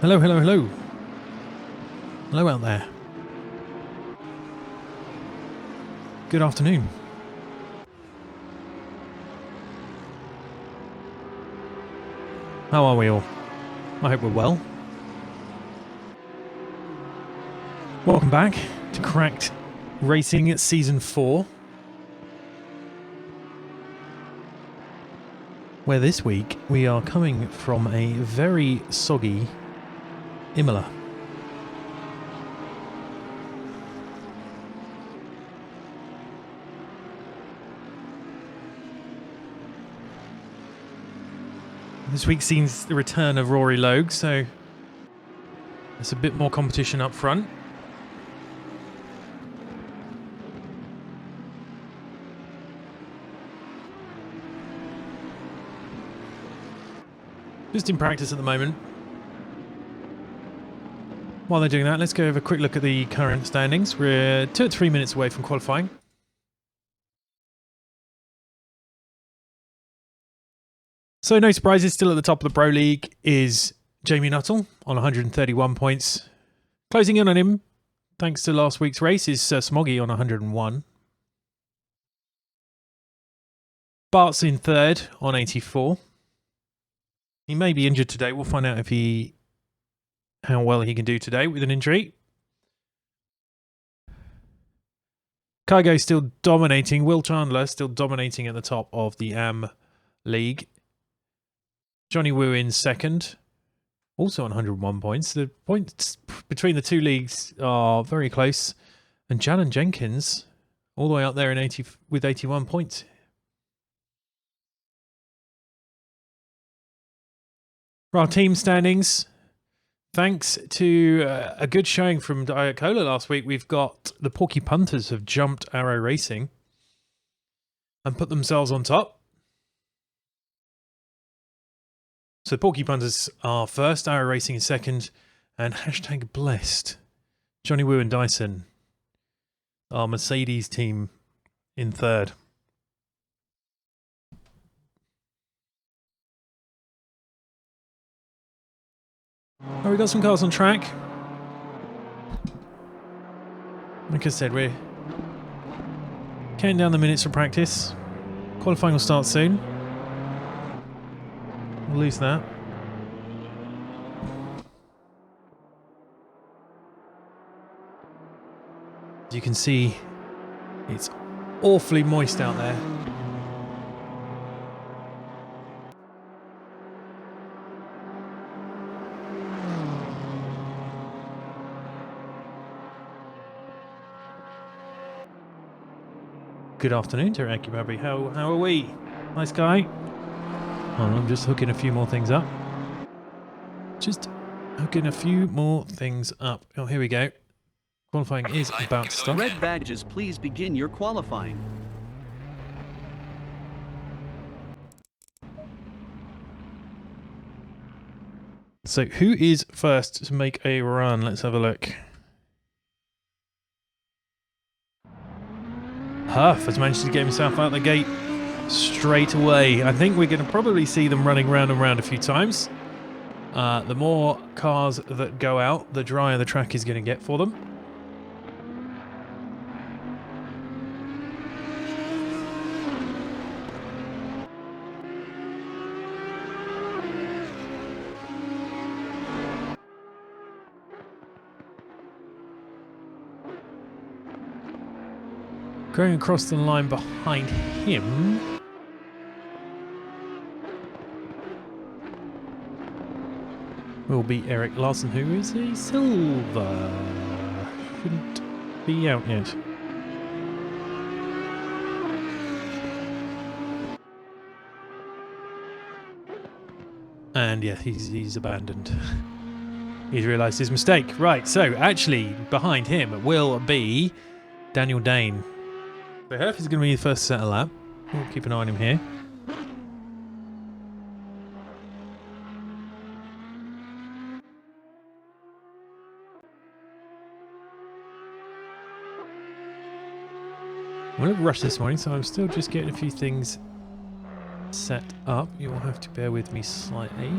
Hello, hello, hello. Hello out there. Good afternoon. How are we all? I hope we're well. Welcome back to Cracked Racing Season 4. Where this week we are coming from a very soggy Imola. This week sees the return of Rory Logue, so there's a bit more competition up front. Just in practice at the moment. While they're doing that, let's go have a quick look at the current standings. We're 2 to 3 minutes away from qualifying. So no surprises, still at the top of the Pro League is Jamie Nuttall on 131 points. Closing in on him, thanks to last week's race, is Sir Smoggy on 101. Bart's in third on 84. He may be injured today. We'll find out how well he can do today with an injury. Kygo still dominating. Will Chandler still dominating at the top of the AM League. Johnny Wu in second, also on 101 points. The points between the two leagues are very close. And Jalan Jenkins all the way up there in with 81 points. For our team standings, thanks to a good showing from Diet Cola last week, we've got the Porky Punters have jumped Arrow Racing and put themselves on top. So Porky Punters are first, Arrow Racing is second, and hashtag blessed. Johnny Wu and Dyson, our Mercedes team, in third. Oh, we got some cars on track. Like I said, we're counting down the minutes for practice. Qualifying will start soon. We'll lose that. As you can see, it's awfully moist out there. Good afternoon, Teraki Babby. How are we? Nice guy. Oh, I'm just hooking a few more things up. Oh, here we go. Qualifying is about to start. Red badges, please begin your qualifying. So who is first to make a run? Let's have a look. Huff has managed to get himself out the gate straight away. I think we're going to probably see them running round and round a few times. The more cars that go out, the drier the track is going to get for them. Going across the line behind him will be Eric Larson, who is a silver. Shouldn't be out yet. And yeah, he's abandoned. He's realised his mistake. Right, so actually behind him will be Daniel Dane. So Herf is going to be the first to set a lap. We'll keep an eye on him here. I'm a little rushed this morning, so I'm still just getting a few things set up. You will have to bear with me slightly.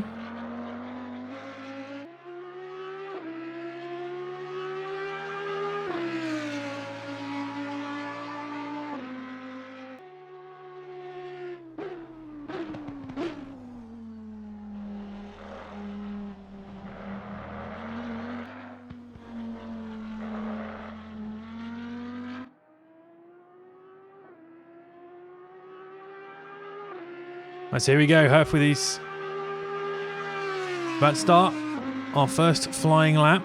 Right, so here we go, Herf with his bad start. Our first flying lap.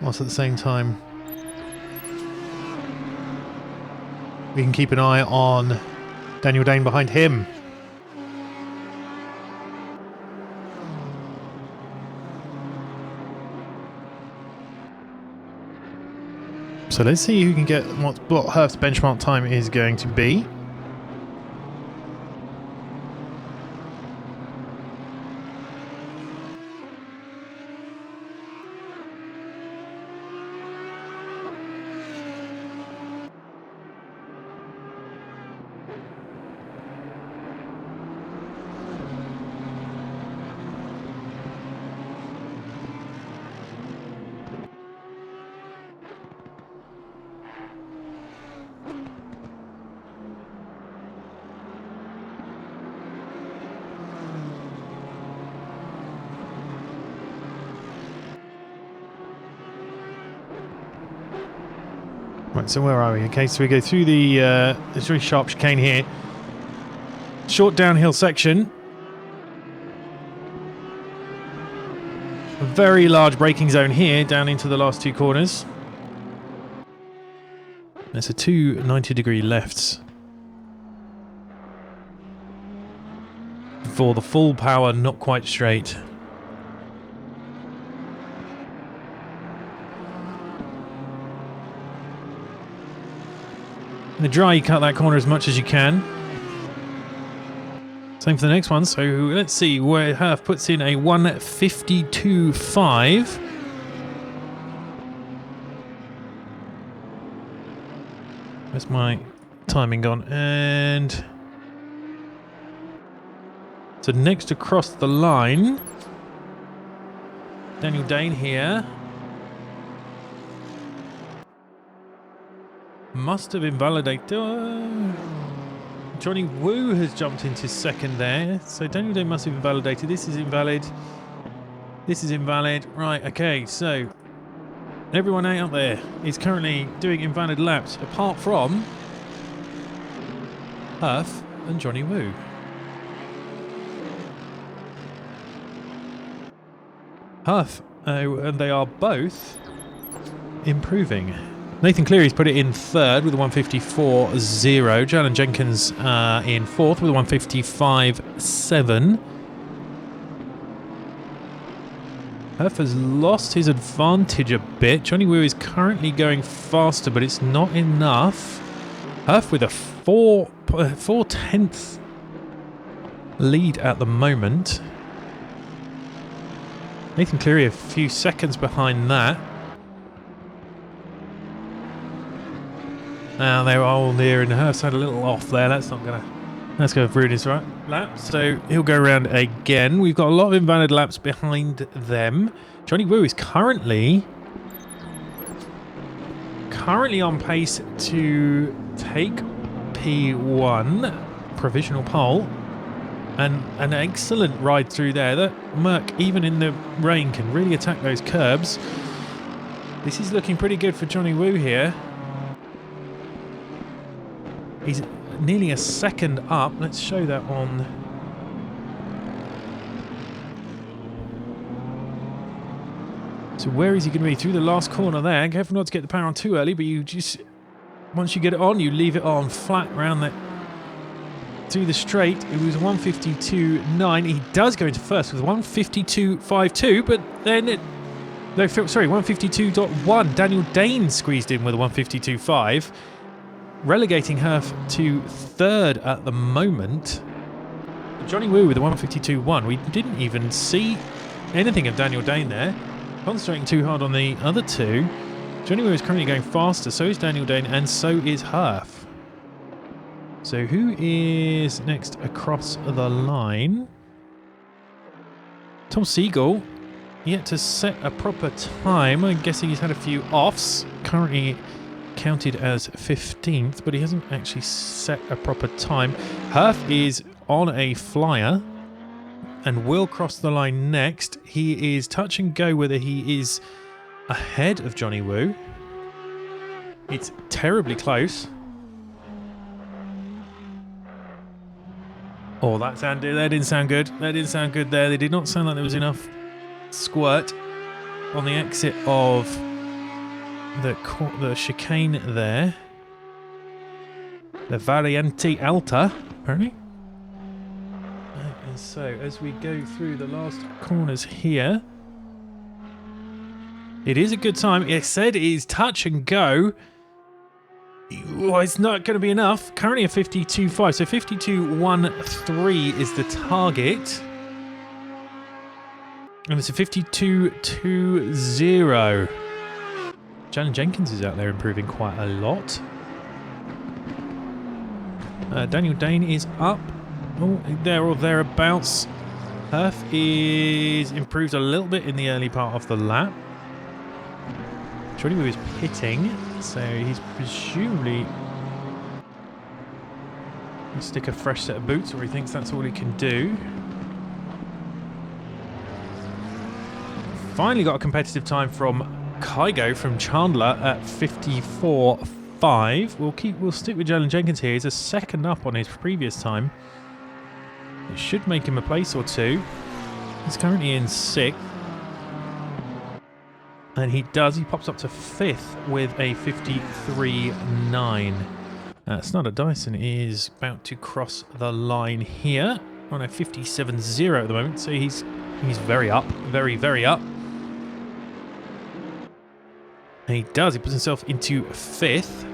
Whilst at the same time, we can keep an eye on Daniel Dane behind him. So let's see who can get what Herf's benchmark time is going to be. Right, so where are we? Okay, so we go through the this really sharp chicane here. Short downhill section. A very large braking zone here down into the last two corners. There's a two 90-degree lefts. For the full power, not quite straight. In the dry, you cut that corner as much as you can. Same for the next one. So let's see where Herf puts in a 1:52.5. Where's my timing gone? And so next across the line, Daniel Dane here. Must have invalidated. Johnny Woo has jumped into second there. So Daniel Day must have invalidated. This is invalid. This is invalid. Right, okay, so everyone out there is currently doing invalid laps apart from Herf and Johnny Woo. Herf, and they are both improving. Nathan Cleary's put it in third with a 1:54.0. Jalen Jenkins in fourth with a 1:55.7. Herf has lost his advantage a bit. Johnny Woo is currently going faster, but it's not enough. Herf with a 4/10 lead at the moment. Nathan Cleary a few seconds behind that. Now they were all near, and Herf's had a little off there. That's going to ruin his right lap. So he'll go around again. We've got a lot of invalid laps behind them. Johnny Woo is currently on pace to take P1 provisional pole, and an excellent ride through there. That Merc, even in the rain, can really attack those curbs. This is looking pretty good for Johnny Woo here. He's nearly a second up. Let's show that on. So where is he going to be? Through the last corner there. Careful not to get the power on too early, but you just, once you get it on, you leave it on flat around that through the straight. It was 1:52.9. He does go into first with 1:52.52, but then it, no, sorry, 1:52.1. Daniel Dane squeezed in with a 1:52.5. Relegating Herf to third at the moment. Johnny Woo with a 1:52.1. We didn't even see anything of Daniel Dane there. Concentrating too hard on the other two. Johnny Woo is currently going faster, so is Daniel Dane, and so is Herf. So who is next across the line? Tom Siegel, yet to set a proper time. I'm guessing he's had a few offs. Currently counted as 15th, but he hasn't actually set a proper time. Herf is on a flyer. and will cross the line next. He is touch and go whether he is ahead of Johnny Woo. It's terribly close. Oh, that didn't sound good. That didn't sound good there. They did not sound like there was enough squirt on the exit of the chicane there. The Variante Alta, apparently. And so, as we go through the last corners here, it is a good time. It said it is touch and go. Well, it's not going to be enough. Currently a 52.5, so 52.13 is the target. And it's a 52.20. Janet Jenkins is out there improving quite a lot. Daniel Dane is up. Oh, there or thereabouts. Herf is improved a little bit in the early part of the lap. Johnny Woo is pitting, so he's presumably going to stick a fresh set of boots, or he thinks that's all he can do. Finally got a competitive time from Kygo from Chandler at 54.5. We'll stick with Jalen Jenkins here. He's a second up on his previous time. It should make him a place or two. He's currently in 6th. And he pops up to 5th with a 53.9. Snyder Dyson is about to cross the line here on a 57.0 at the moment, so he's very up, very, very up. And he puts himself into 5th.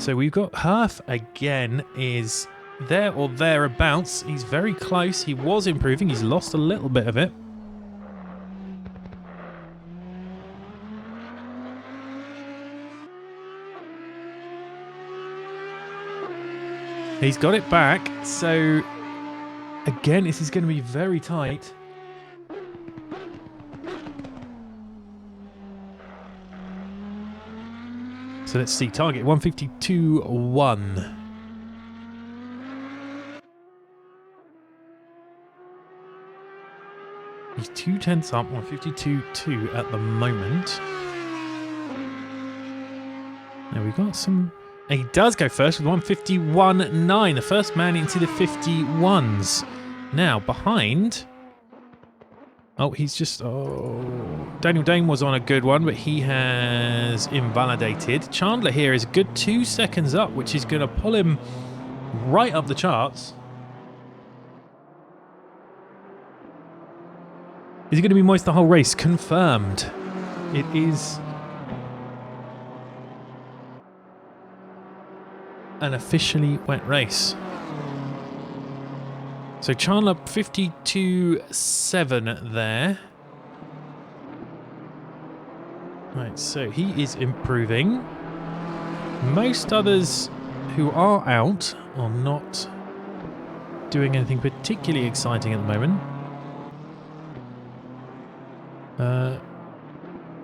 So we've got Herf again is there or thereabouts. He's very close. He was improving. He's lost a little bit of it. He's got it back, so again, this is going to be very tight. So let's see, target 152.1. He's 2/10 up, 152.2 at the moment. Now we got some... And he does go first with 151.9, the first man into the 51s. Now, behind... Oh, he's just... Oh, Daniel Dane was on a good one, but he has invalidated. Chandler here is a good 2 seconds up, which is going to pull him right up the charts. Is he going to be moist the whole race? Confirmed. It is... an officially wet race. So Chandler 52.7 there. Right, so he is improving. Most others who are out are not doing anything particularly exciting at the moment.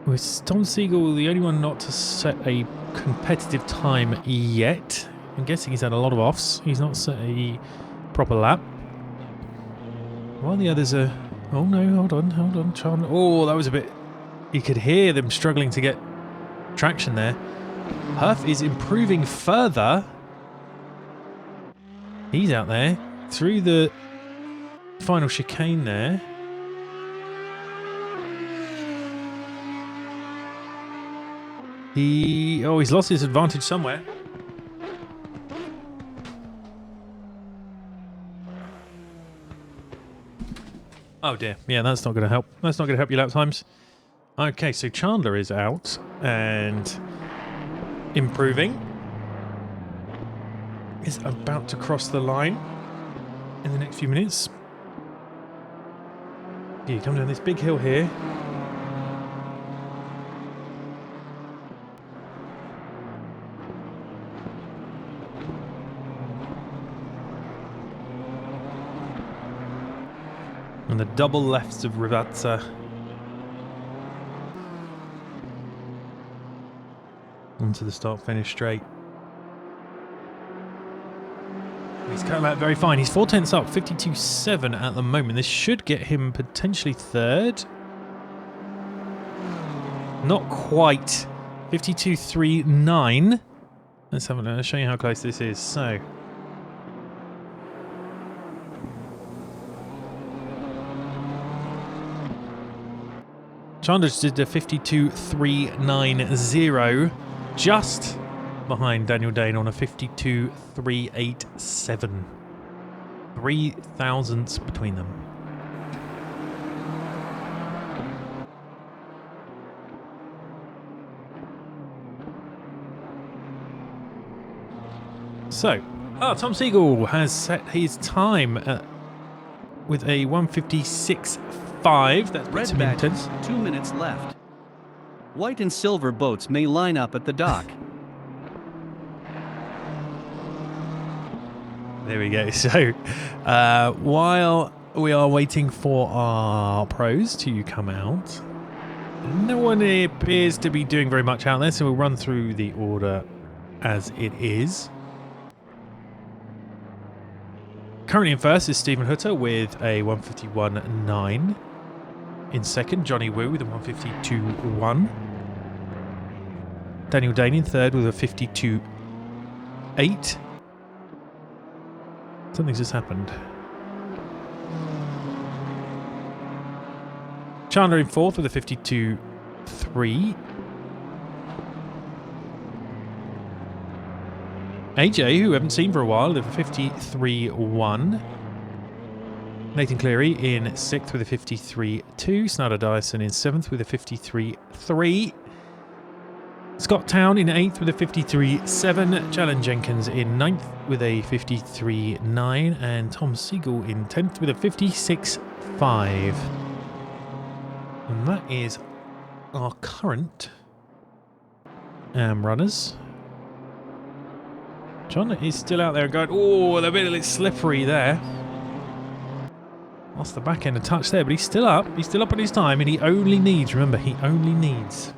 With Tom Siegel the only one not to set a competitive time yet. I'm guessing he's had a lot of offs. He's not set a proper lap. While the others are... Oh no, hold on. Chandler. Oh, that was a bit... You could hear them struggling to get traction there. Herf is improving further. He's out there through the final chicane there. He's lost his advantage somewhere. Oh dear, yeah, that's not going to help. That's not going to help your lap times. Okay, so Chandler is out and improving. Is about to cross the line in the next few minutes. Yeah, you come down this big hill here. And the double lefts of Rivazza. Onto the start-finish straight. We He's coming out very fine. He's 4/10 up, 52.7 at the moment. This should get him potentially third. Not quite. 52.39. Let's have a look. I'll show you how close this is. So. Chandler did a 52.390, just behind Daniel Dane on a 52.387. 3 thousandths between them. So, Tom Siegel has set his time with a 156.5. That's Red badges, 2 minutes left. White and silver boats may line up at the dock. There we go. So, while we are waiting for our pros to come out, no one appears to be doing very much out there, so we'll run through the order as it is. Currently in first is Stephen Hutter with a 151.9. In second, Johnny Wu with a 152.1. Daniel Dane in third with a 52.8. Something's just happened. Chandler in fourth with a 52.3. AJ, who we haven't seen for a while, with a 53.1. Nathan Cleary in sixth with a 53.2. Snyder Dyson in seventh with a 53.3. Scott Town in eighth with a 53.7. Jalen Jenkins in ninth with a 53.9. And Tom Siegel in 10th with a 56.5. And that is our current runners. John is still out there going, oh, they're a bit slippery there. Lost the back end a touch there, but he's still up. He's still up on his time, and he only needs, remember, he only needs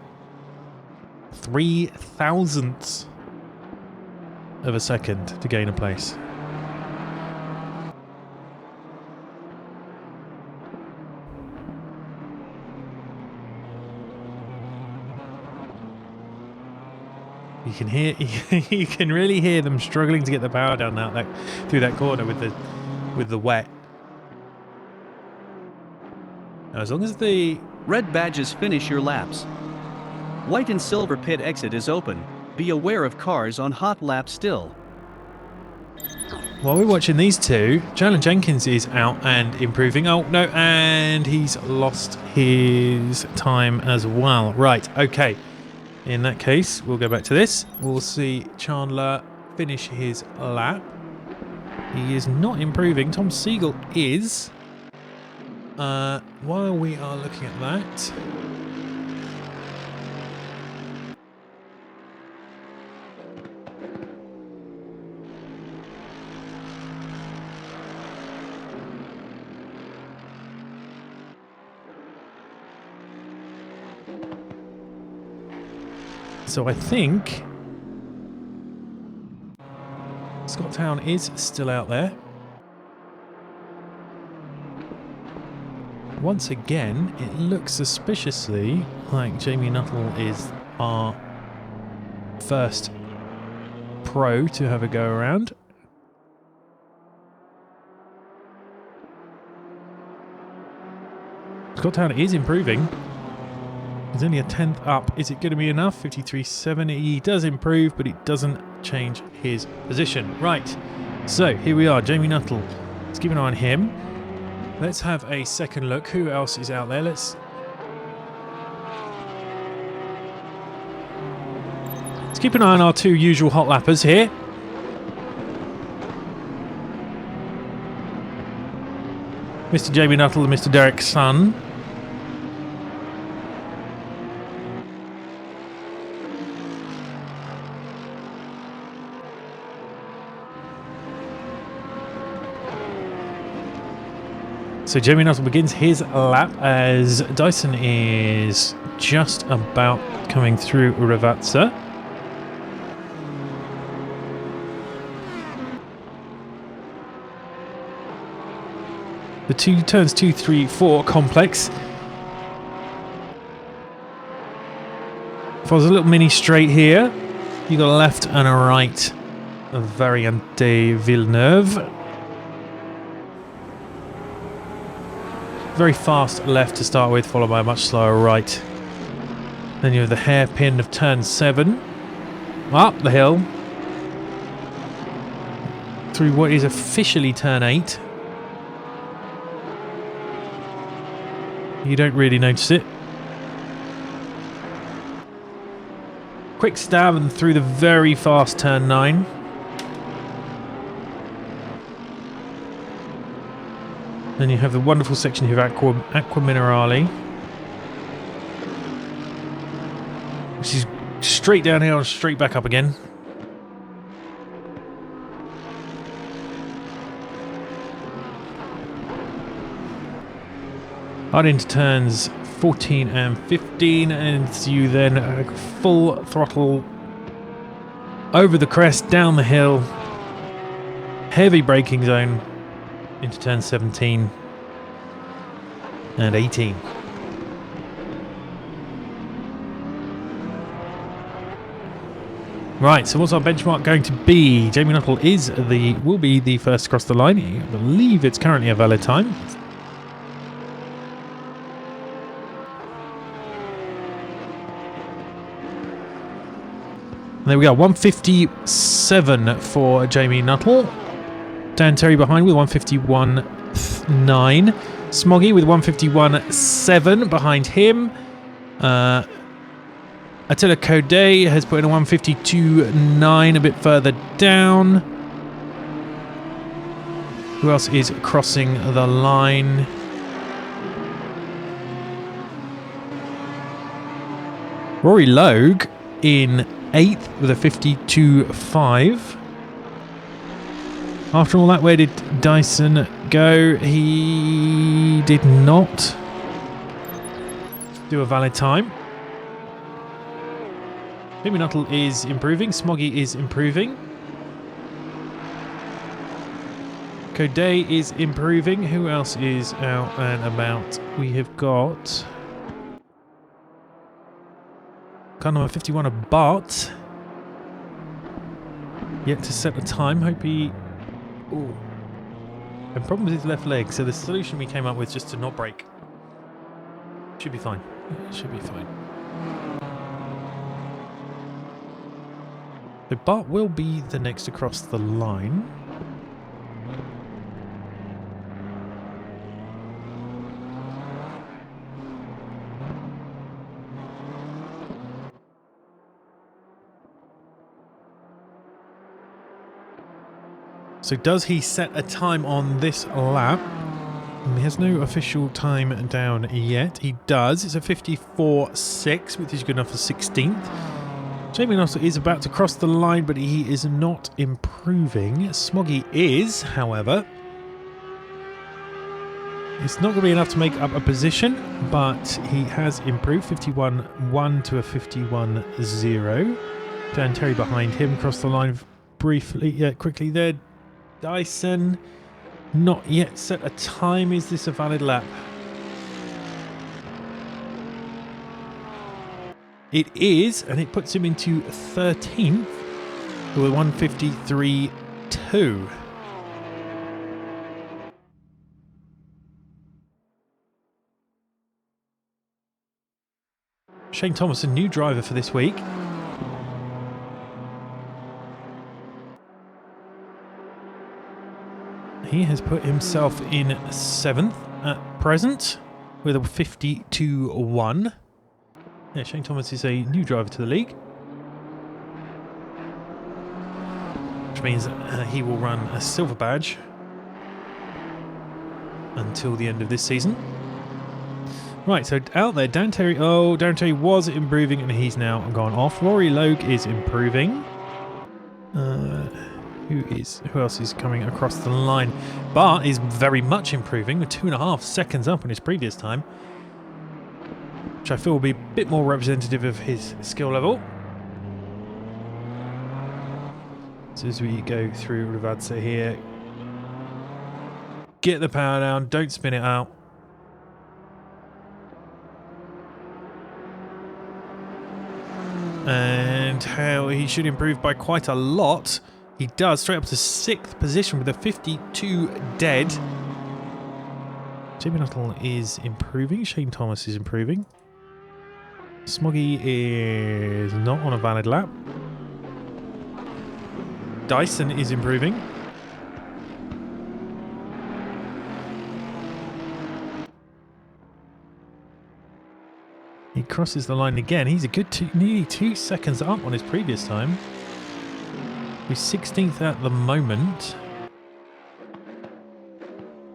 3 thousandths of a second to gain a place. You can hear, you can really hear them struggling to get the power down that through that corner with the wet. Now, as long as the red badges finish your laps. White and silver pit exit is open. Be aware of cars on hot lap still. While we're watching these two, Jalen Jenkins is out and improving. Oh no, and he's lost his time as well. Right, okay. In that case, we'll go back to this. We'll see Chandler finish his lap. He is not improving. Tom Siegel is. While we are looking at that, so I think Scott Town is still out there. Once again, it looks suspiciously like Jamie Nuttall is our first pro to have a go around. Scott Town is improving. He's only a 10th up. Is it going to be enough? 53.7. He does improve, but it doesn't change his position. Right. So here we are. Jamie Nuttall. Let's keep an eye on him. Let's have a second look. Who else is out there? Let's keep an eye on our two usual hot lappers here. Mr. Jamie Nuttall and Mr. Derek Sun. So Jamie Nuttall begins his lap as Dyson is just about coming through Ravazza. The turns 2, 3, 4 complex. If I was a little mini straight here, you got a left and a right. A Variante Villeneuve. Very fast left to start with, followed by a much slower right. Then you have the hairpin of turn 7. Up the hill. Through what is officially turn 8. You don't really notice it. Quick stab and through the very fast turn 9. Then you have the wonderful section here of Aqua Minerale, which is straight down here and straight back up again. Hard into turns 14 and 15, and you then full throttle over the crest, down the hill, heavy braking zone into turn 17 and 18. Right, so what's our benchmark going to be? Jamie Nuttall will be the first across the line. I believe it's currently a valid time. There we go, 157 for Jamie Nuttall. Dan Terry behind with 151.9. Smoggy with 151.7 behind him. Attila Code has put in a 152.9 a bit further down. Who else is crossing the line? Rory Logue in 8th with a 52.5. After all that, where did Dyson go? He did not do a valid time. Jamie Nuttall is improving. Smoggy is improving. Code is improving. Who else is out and about? We have got car number 51 of Bart. Yet to set a time. Hope he... Ooh. And problem with his left leg. So the solution we came up with just to not brake. Should be fine. It should be fine. So Bart will be the next across the line. So does he set a time on this lap? He has no official time down yet. He does. It's a 54.6, which is good enough for 16th. Jamie Nuttall is about to cross the line, but he is not improving. Smoggy is, however. It's not going to be enough to make up a position, but he has improved. 51.1 to a 51.0. Dan Terry behind him. Crossed the line briefly, quickly there. Dyson, not yet set a time. Is this a valid lap? It is, and it puts him into 13th with 153.2. Shane Thomas, a new driver for this week. He has put himself in 7th at present with a 52.1. Yeah, Shane Thomas is a new driver to the league. Which means he will run a silver badge until the end of this season. Right, so out there, Dan Terry. Oh, Dan Terry was improving and he's now gone off. Rory Logue is improving. Who else is coming across the line? Bart is very much improving with 2.5 seconds up on his previous time, which I feel will be a bit more representative of his skill level. So as we go through Rivazza here, Get the power down. Don't spin it out. And how he should improve by quite a lot. He does, straight up to 6th position with a 52 dead. Jamie Nuttall is improving. Shane Thomas is improving. Smoggy is not on a valid lap. Dyson is improving. He crosses the line again. He's a good nearly 2 seconds up on his previous time. He's 16th at the moment.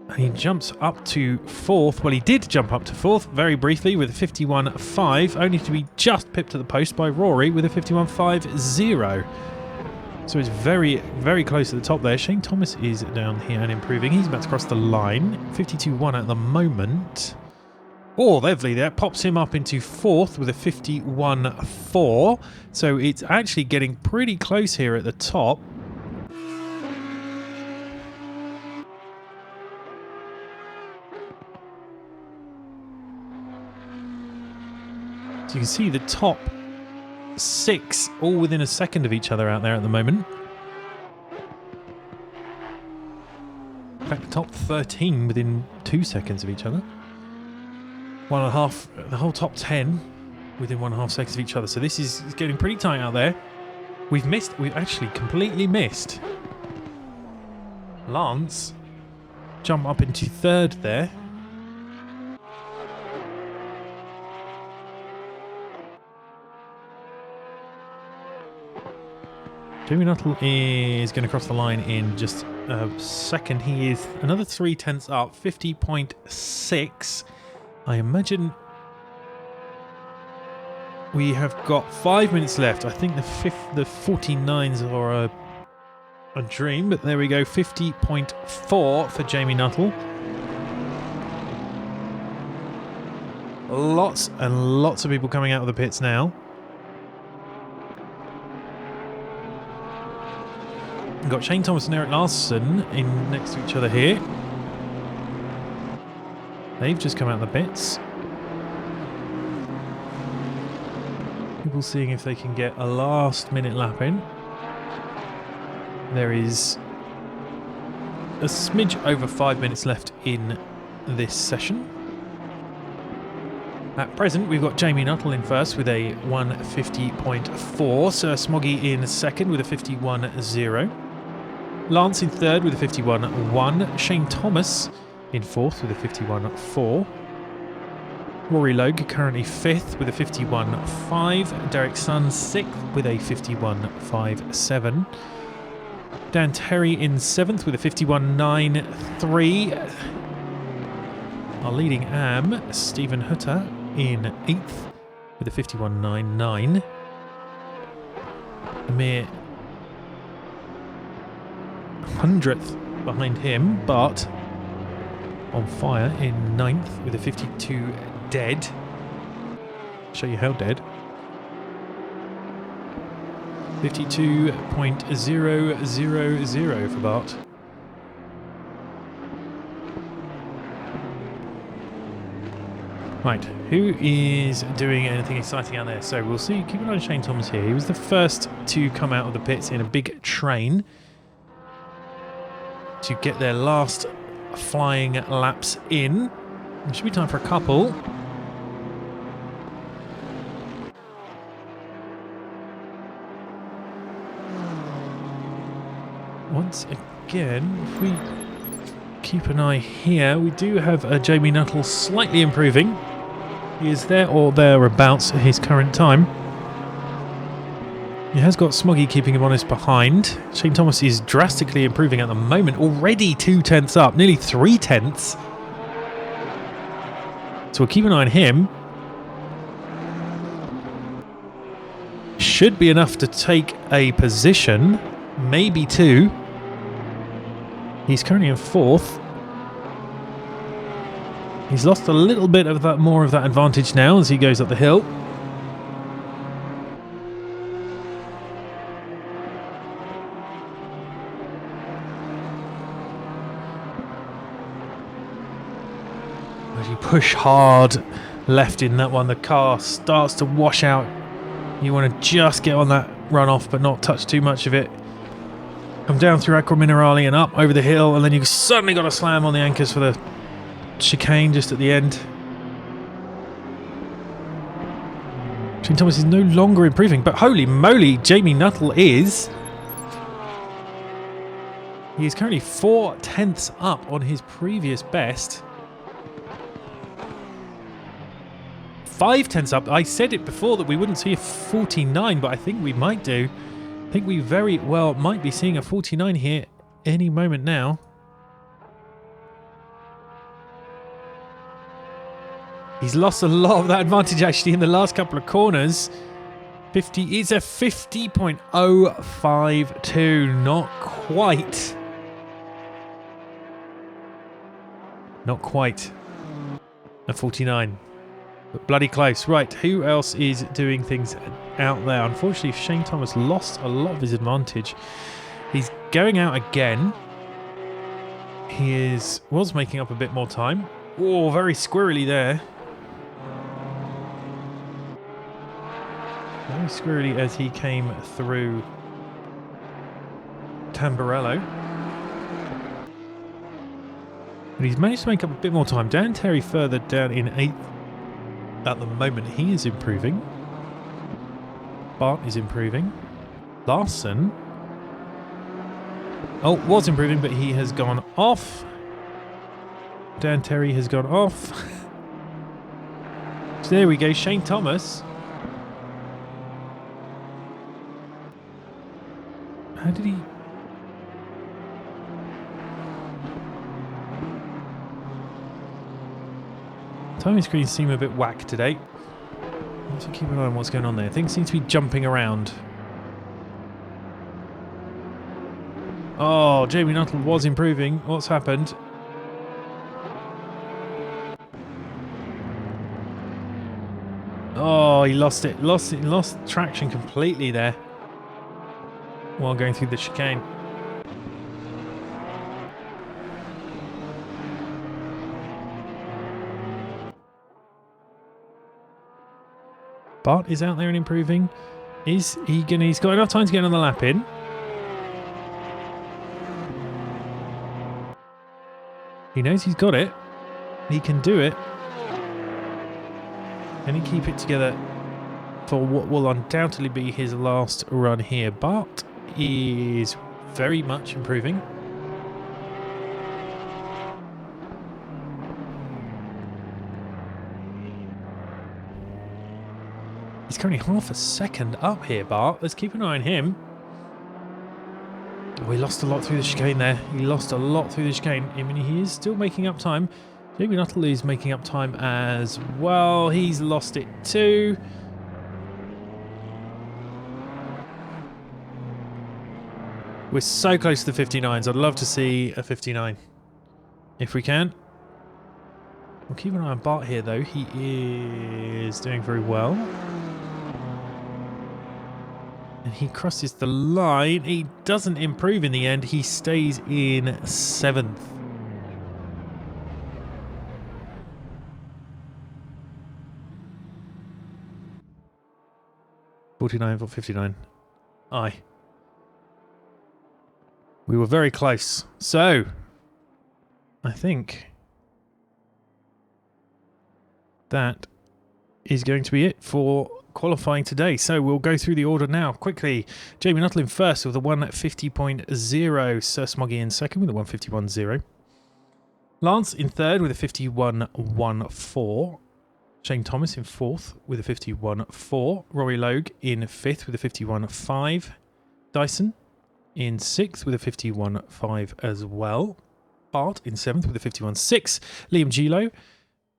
And he jumps up to 4th. Well, he did jump up to 4th very briefly with a 51.5, only to be just pipped to the post by Rory with a 51.50. So it's very, very close to the top there. Shane Thomas is down here and improving. He's about to cross the line. 52.1 at the moment. Oh, lovely there. Pops him up into 4th with a 51.4. So it's actually getting pretty close here at the top. So you can see the top 6 all within a second of each other out there at the moment. In fact, the top 13 within 2 seconds of each other. 1.5, the whole top 10 within 1.5 seconds of each other. So this is getting pretty tight out there. We've actually completely missed Lance. Jump up into 3rd there. Jamie Nuttall is going to cross the line in just a second. He is another 0.3 up, 50.6. I imagine we have got 5 minutes left. I think the 49s are a dream, but there we go. 50.4 for Jamie Nuttall. Lots and lots of people coming out of the pits now. We've got Shane Thomas and Eric Larsson in next to each other here. They've just come out of the pits. People seeing if they can get a last minute lap in. There is a smidge over 5 minutes left in this session. At present, we've got Jamie Nuttall in first with a 150.4. Sir Smoggy in second with a 51.0. Lance in third with a 51.1. Shane Thomas in fourth with a 51.4. Rory Logue currently fifth with a 51.5. Derek Sun sixth with a 51.57. Dan Terry in seventh with a 51.93. Our leading AM, Stephen Hutter, in eighth with a 51.99. A mere 100th behind him, but on fire in ninth with a 52 dead. Show you how dead. 52.000 for Bart. Right, who is doing anything exciting out there? So we'll see. Keep an eye on Shane Thomas here. He was the first to come out of the pits in a big train to get their last flying laps in. It should be time for a couple. Once again, if we keep an eye here, we do have Jamie Nuttall slightly improving. He is there or thereabouts at his current time. He has got Smoggy keeping him honest behind. Shane Thomas is drastically improving at the moment. Already 2/10 up, nearly 3/10. So we'll keep an eye on him. Should be enough to take a position, maybe two. He's currently in fourth. He's lost a little bit of that, more of that advantage now as he goes up the hill. push hard left in that one. The car starts to wash out. You want to just get on that runoff but not touch too much of it. Come down through Acqua Minerale and up over the hill, and then you've suddenly got to slam on the anchors for the chicane just at the end. Shane Thomas is no longer improving, but holy moly, Jamie Nuttall is. He is currently 4/10 up on his previous best. 5/10 up. I said it before that we wouldn't see a 49, but I think we might do. I think we very well might be seeing a 49 here any moment now. He's lost a lot of that advantage actually in the last couple of corners. 50 is a 50.052. Not quite. Not quite a 49. But bloody close. Right, who else is doing things out there? Unfortunately, Shane Thomas lost a lot of his advantage. He's going out again. He was making up a bit more time. Oh, very squirrely there. Very squirrely as he came through Tamburello. But he's managed to make up a bit more time. Dan Terry further down in 8th at the moment. He is improving. Bart is improving. Larson, was improving, but he has gone off. Dan Terry has gone off. So there we go. Shane Thomas. How did he... Timing screens seem a bit whack today. So keep an eye on what's going on there. Things seem to be jumping around. Oh, Jamie Nuttall was improving. What's happened? Oh, he lost it. Lost traction completely there while going through the chicane. Bart is out there and improving. Is he gonna? He's got enough time to get another lap in. He knows he's got it. He can do it. Can he keep it together for what will undoubtedly be his last run here? Bart is very much improving. He's currently half a second up here, Bart. Let's keep an eye on him. Oh, he lost a lot through the chicane there. He lost a lot through the chicane. I mean, he is still making up time. Jamie Nuttall is making up time as well. He's lost it too. We're so close to the 59s. I'd love to see a 59 if we can. We'll keep an eye on Bart here, though. He is doing very well. And he crosses the line. He doesn't improve in the end. He stays in 7th. $49 for 59. Aye. We were very close. So, I think that is going to be it for qualifying today. So we'll go through the order now quickly. Jamie Nuttall in first with a 150.0. Sir Smoggy in second with a 151.0. Lance in third with a 51.14. Shane Thomas in fourth with a 51.4. Rory Logue in fifth with a 51.5. Dyson in sixth with a 51.5 as well. Bart in seventh with a 51.6. Liam Gilo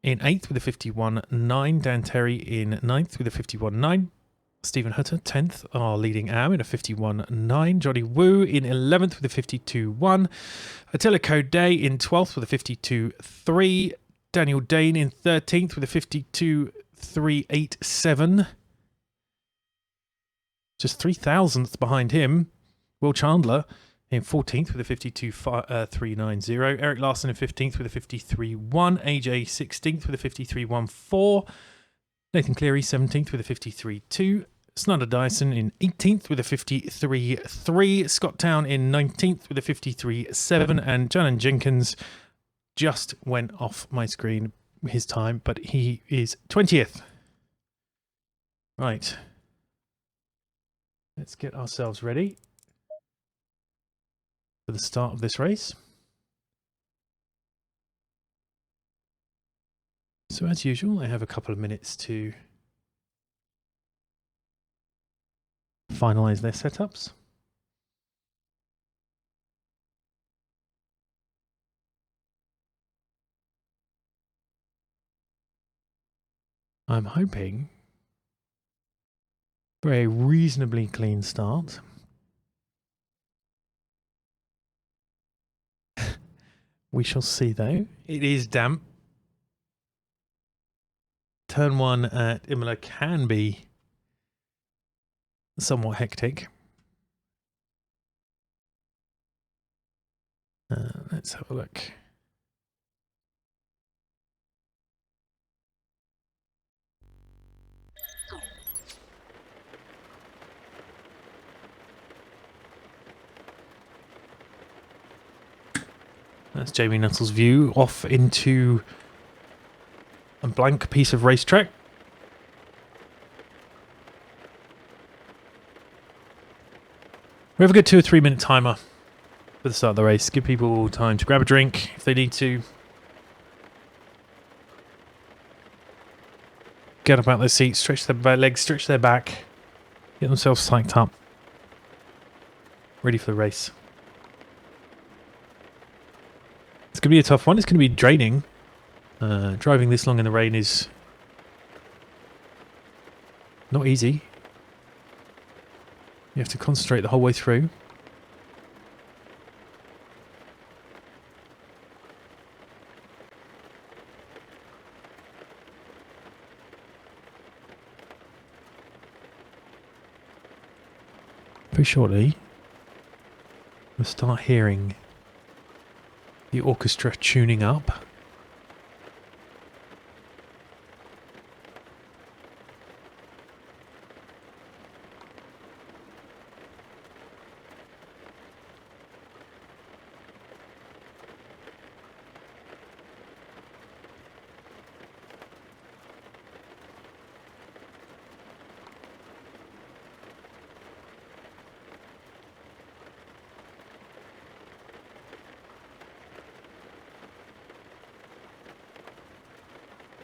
in 8th with a 51.9. Dan Terry in 9th with a 51.9. Stephen Hutter, 10th, our leading AM in a 51.9. Johnny Wu in 11th with a 52.1. Attila Day in 12th with a 52.3. Daniel Dane in 13th with a 52.387. Just 3,000th behind him. Will Chandler in 14th with a 52.390. Eric Larson in 15th with a 53.1. AJ 16th with a 53.14. Nathan Cleary 17th with a 53.2. Snudder Dyson in 18th with a 53.3. Scott Town in 19th with a 53.7. And Janan Jenkins just went off my screen, his time, but he is 20th. Right. Let's get ourselves ready for the start of this race. So as usual, I have a couple of minutes to finalize their setups. I'm hoping for a reasonably clean start. We shall see though. It is damp. Turn 1 at Imola can be somewhat hectic. Let's have a look. That's Jamie Nuttall's view off into a blank piece of racetrack. We have a good 2 or 3 minute timer for the start of the race. Give people time to grab a drink if they need to. Get up out their seats, stretch their legs, stretch their back. Get themselves psyched up. Ready for the race. It's going to be a tough one. It's going to be draining. Driving this long in the rain is not easy. You have to concentrate the whole way through. Very shortly, we'll start hearing the orchestra tuning up.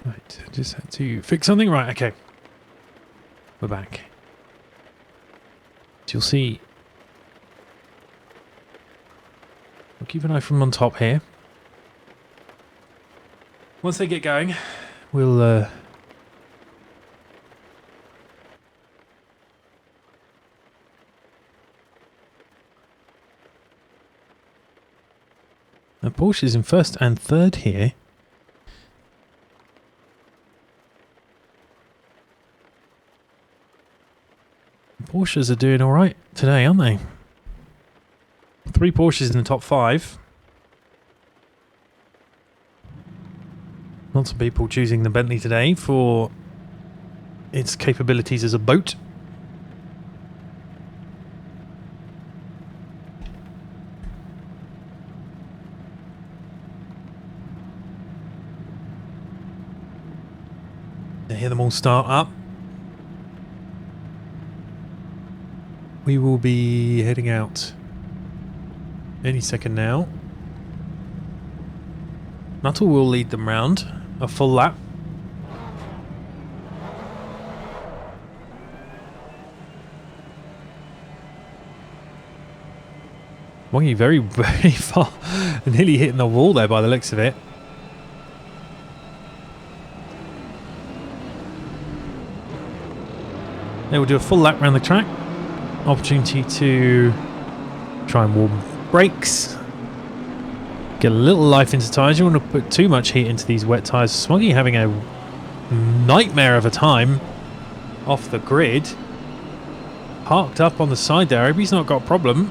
Right, just had to fix something. Right, okay. We're back. So you'll see. We'll keep an eye from on top here. Once they get going, we'll the Porsche is in first and third here. Porsches are doing all right today, aren't they? 3 Porsches in the top 5. Lots of people choosing the Bentley today for its capabilities as a boat. I hear them all start up. We will be heading out any second now. Nuttall will lead them round a full lap. Wongy very, very far. Nearly hitting the wall there by the looks of it. They will do a full lap around the track. Opportunity to try and warm brakes. Get a little life into tyres. You don't want to put too much heat into these wet tyres. Smoggy having a nightmare of a time off the grid. Parked up on the side there. I hope he's not got a problem.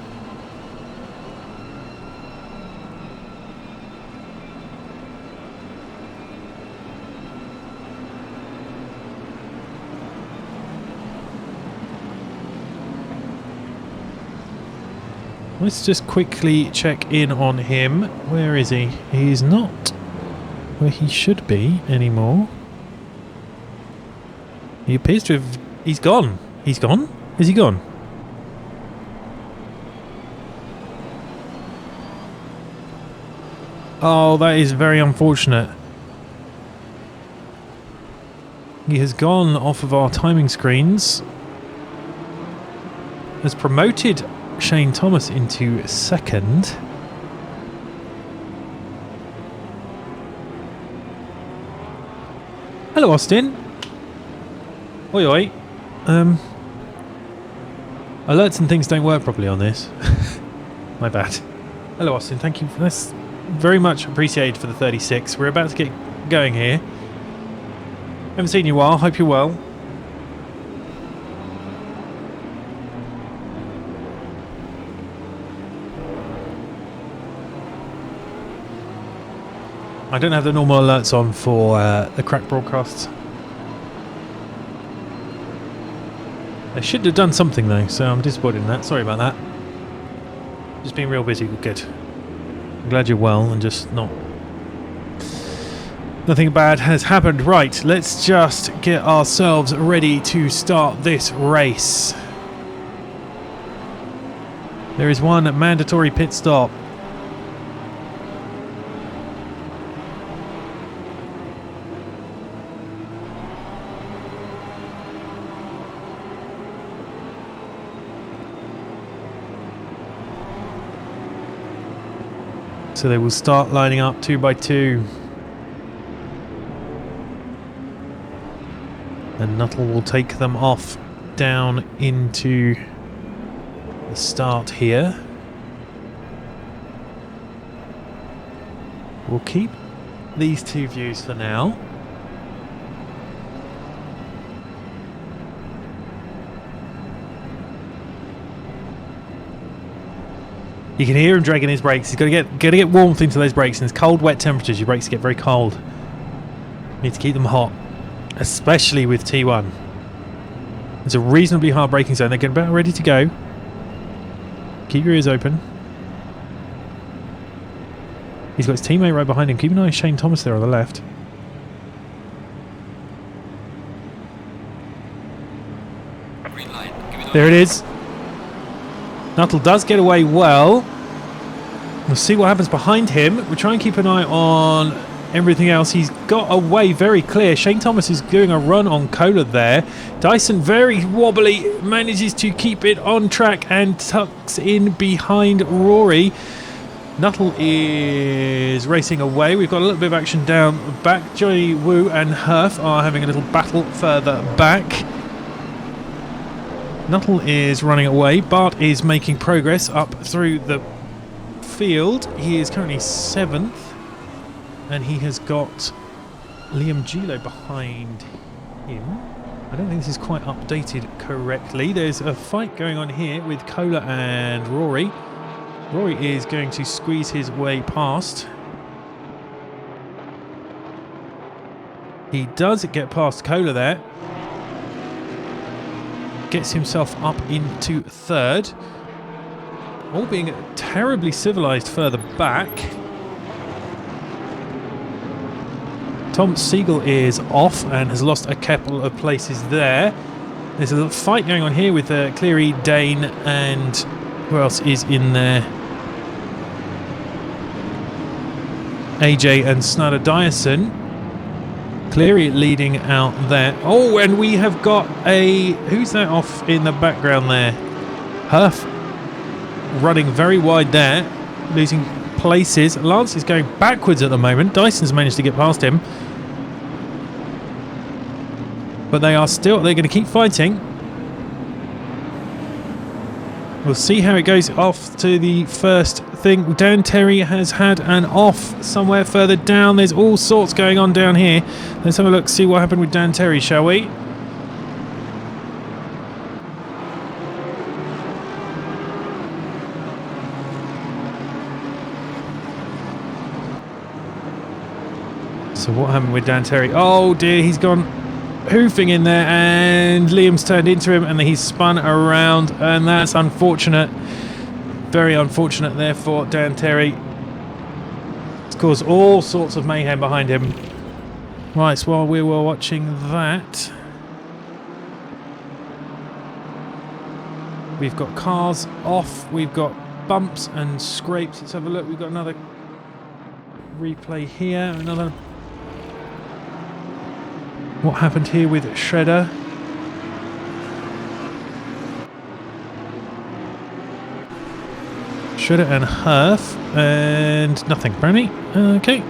Let's just quickly check in on him. Where is he? He's not where he should be anymore. He appears to have... He's gone. He's gone? Is he gone? Oh, that is very unfortunate. He has gone off of our timing screens. Has promoted Shane Thomas into second. Hello, Austin. Oi, oi. Alerts and things don't work properly on this. My bad. Hello, Austin. Thank you for this. Very much appreciated for the 36. We're about to get going here. Haven't seen you in a while. Hope you're well. I don't have the normal alerts on for the crack broadcasts. They should have done something though, so I'm disappointed in that. Sorry about that. Just being real busy. Good. I'm glad you're well and just not... Nothing bad has happened. Right, let's just get ourselves ready to start this race. There is one mandatory pit stop. So they will start lining up 2 by 2. And Nuttall will take them off down into the start here. We'll keep these two views for now. You can hear him dragging his brakes. He's got to get warmth into those brakes. In these cold, wet temperatures, your brakes get very cold. You need to keep them hot, especially with T1. It's a reasonably hard braking zone. They're getting about ready to go. Keep your ears open. He's got his teammate right behind him. Keep an eye on Shane Thomas there on the left. There it is. Nuttall does get away well. We'll see what happens behind him. We'll try and keep an eye on everything else. He's got away very clear. Shane Thomas is doing a run on Kohler there. Dyson very wobbly, manages to keep it on track and tucks in behind Rory. Nuttall is racing away. We've got a little bit of action down the back. Johnny Wu and Herf are having a little battle further back. Nuttall is running away. Bart is making progress up through the field. He is currently 7th. And he has got Liam Gilo behind him. I don't think this is quite updated correctly. There's a fight going on here with Kohler and Rory. Rory is going to squeeze his way past. He does get past Kohler there. Gets himself up into 3rd. All being terribly civilised further back. Tom Siegel is off and has lost a couple of places there. There's a little fight going on here with Cleary, Dane, and who else is in there? AJ and Snyder Dyson. Cleary leading out there. Oh, and we have got a... Who's that off in the background there? Herf running very wide there, losing places. Lance is going backwards at the moment. Dyson's managed to get past him. But they are still... They're going to keep fighting. We'll see how it goes off to the first thing. Dan Terry has had an off somewhere further down. There's all sorts going on down here. Let's have a look, see what happened with Dan Terry, shall we? So what happened with Dan Terry? Oh dear, he's gone hoofing in there and Liam's turned into him and he's spun around and that's unfortunate. Very unfortunate there for Dan Terry. It's caused all sorts of mayhem behind him. Right, so while we were watching that, we've got cars off, we've got bumps and scrapes. Let's have a look. We've got another replay here. Another. What happened here with Shredder? Shredder and Herf, and nothing. Brownie. Okay.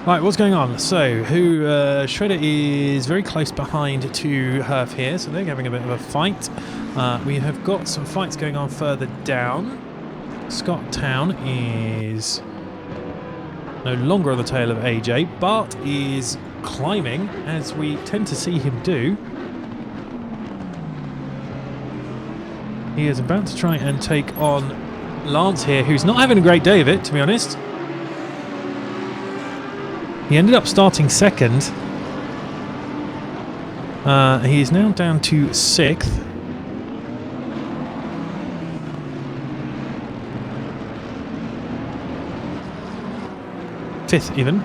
Right, what's going on? So, Shredder is very close behind to Herf here, so they're having a bit of a fight. We have got some fights going on further down. Scott Town is no longer on the tail of AJ, but is climbing, as we tend to see him do. He is about to try and take on Lance here, who's not having a great day of it, to be honest. He ended up starting second. He is now down to 6th. Fifth even.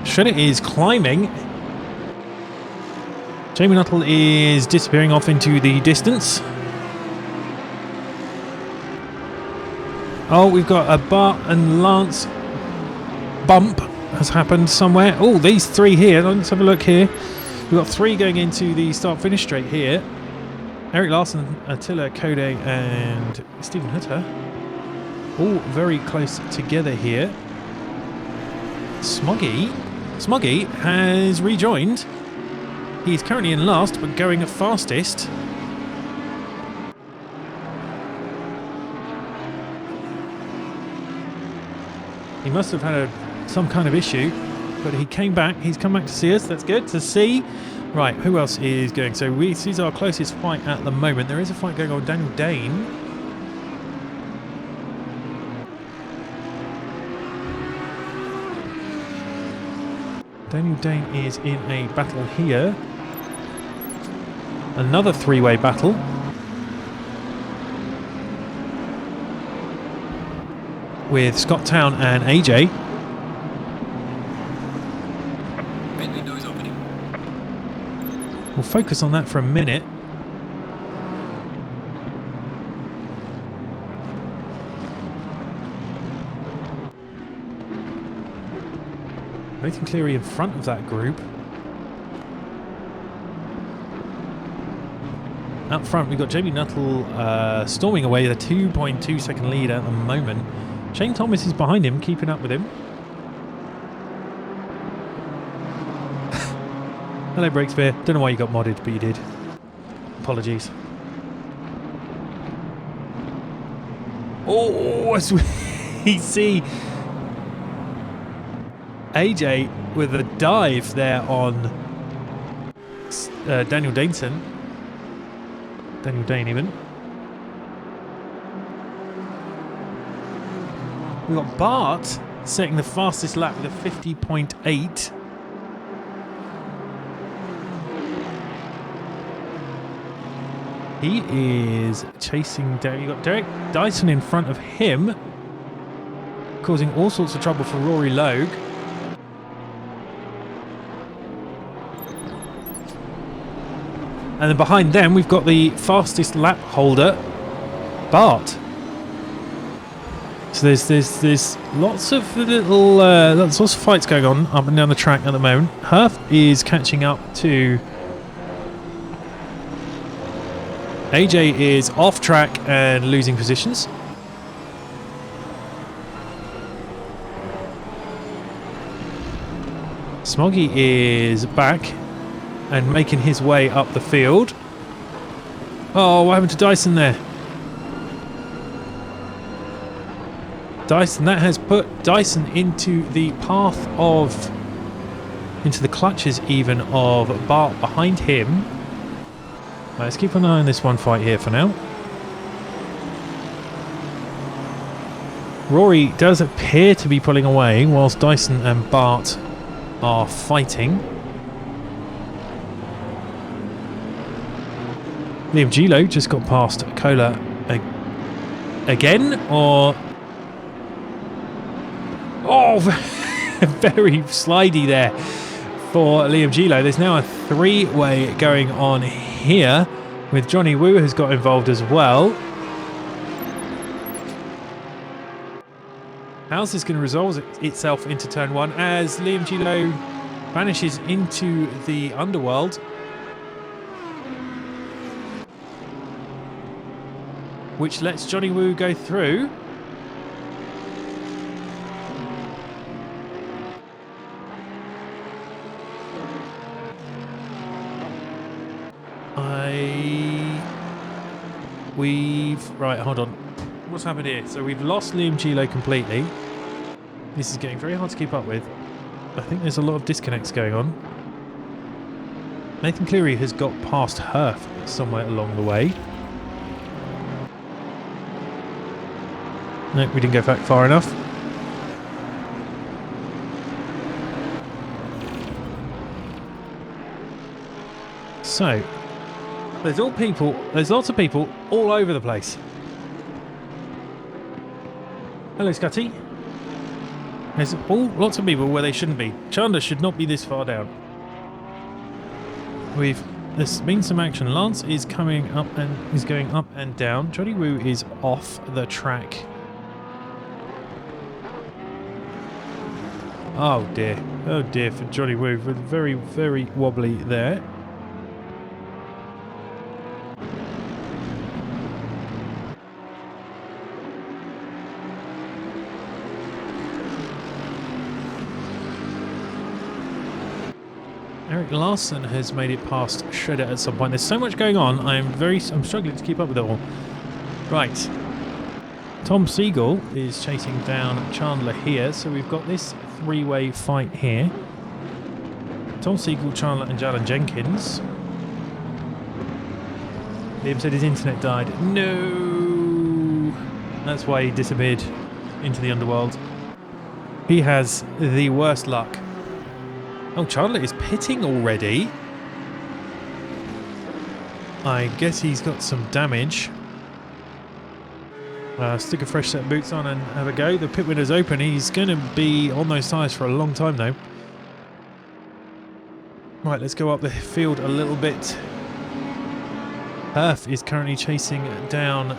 Shredder is climbing. Jamie Nuttall is disappearing off into the distance. Oh, we've got a Bart and Lance bump has happened somewhere. Oh, these three here. Let's have a look here. We've got 3 going into the start-finish straight here. Eric Larson, Attila Kode and Stephen Hutter. All very close together here. Smoggy has rejoined. He's currently in last, but going fastest. He must have had some kind of issue, but he came back. He's come back to see us. That's good to see. Right, who else is going? So this is our closest fight at the moment. There is a fight going on with Daniel Dane. Daniel Dane is in a battle here. Another 3-way battle. With Scott Town and AJ. We'll focus on that for a minute. Nathan Cleary in front of that group. Up front, we've got Jamie Nuttall storming away with a 2.2 second lead at the moment. Shane Thomas is behind him, keeping up with him. Hello, Breakspear. Don't know why you got modded, but you did. Apologies. Oh, as we see AJ with a dive there on Daniel Daneson. Daniel Dane even. We've got Bart setting the fastest lap with a 50.8. He is chasing down. You've got Derek Dyson in front of him, causing all sorts of trouble for Rory Logue. And then behind them, we've got the fastest lap holder, Bart. So there's lots of little lots of fights going on up and down the track at the moment. Herf is catching up to AJ is off track and losing positions. Smoggy is back and making his way up the field. Oh, what happened to Dyson there? Dyson, that has put Dyson into the path of, into the clutches even of Bart behind him. Right, let's keep an eye on this one fight here for now. Rory does appear to be pulling away whilst Dyson and Bart are fighting. Liam Gilo just got past Cola again, or... Oh, very slidey there for Liam Gilo. There's now a three-way going on here with Johnny Woo has got involved as well. How's this going to resolve itself into turn one as Liam Gilo vanishes into the underworld? Which lets Johnny Woo go through. Right, hold on. What's happened here? So we've lost Liam Gilo completely. This is getting very hard to keep up with. I think there's a lot of disconnects going on. Nathan Cleary has got past Herf somewhere along the way. No, we didn't go back far enough. So, there's lots of people all over the place. Hello, Scotty. There's lots of people where they shouldn't be. Chandler should not be this far down. There's been some action. Lance is coming up and is going up and down. Johnny Woo is off the track. Oh dear for Johnny Woo. Very, very wobbly there. Eric Larson has made it past Shredder at some point. There's so much going on. I'm struggling to keep up with it all. Right. Tom Siegel is chasing down Chandler here, so we've got this three-way fight here. Tom Siegel, Chandler and Jalen Jenkins. Liam said his internet died. No! That's why he disappeared into the underworld. He has the worst luck. Oh, Chandler is pitting already. I guess he's got some damage. Stick a fresh set of boots on and have a go. The pit window's open. He's going to be on those tyres for a long time though. Right, let's go up the field a little bit. Herf is currently chasing down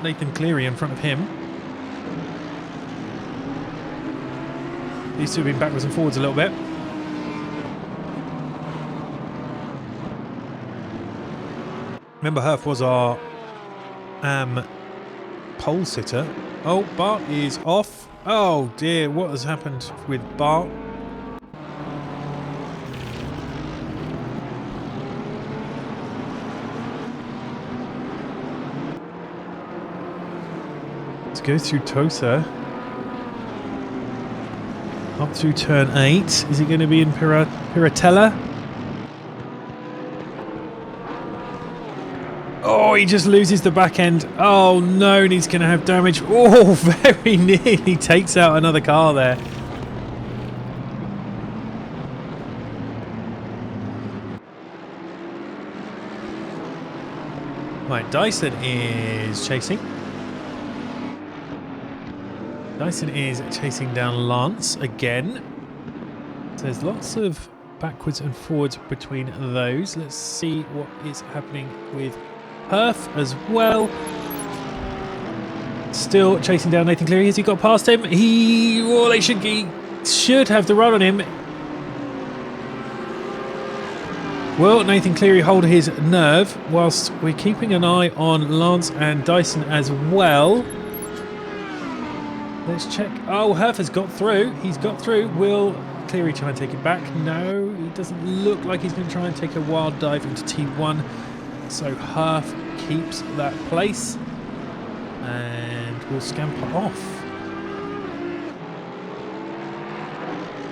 Nathan Cleary in front of him. These two have been backwards and forwards a little bit. Remember, Herf was our pole sitter. Oh, Bart is off. Oh dear, what has happened with Bart? Let's go through Tosa. Up through turn 8. Is he going to be in Piratella? Oh, he just loses the back end. Oh no, and he's going to have damage. Oh, very nearly takes out another car there. Right, Dyson is chasing. Dyson is chasing down Lance again. So there's lots of backwards and forwards between those. Let's see what is happening with Herf as well. Still chasing down Nathan Cleary. Has he got past him? He should have the run on him. Will Nathan Cleary hold his nerve whilst we're keeping an eye on Lance and Dyson as well? Let's check. Oh, Herf has got through. He's got through. Will Cleary try and take it back? No, he doesn't look like he's going to try and take a wild dive into T1. So Herf keeps that place and will scamper off.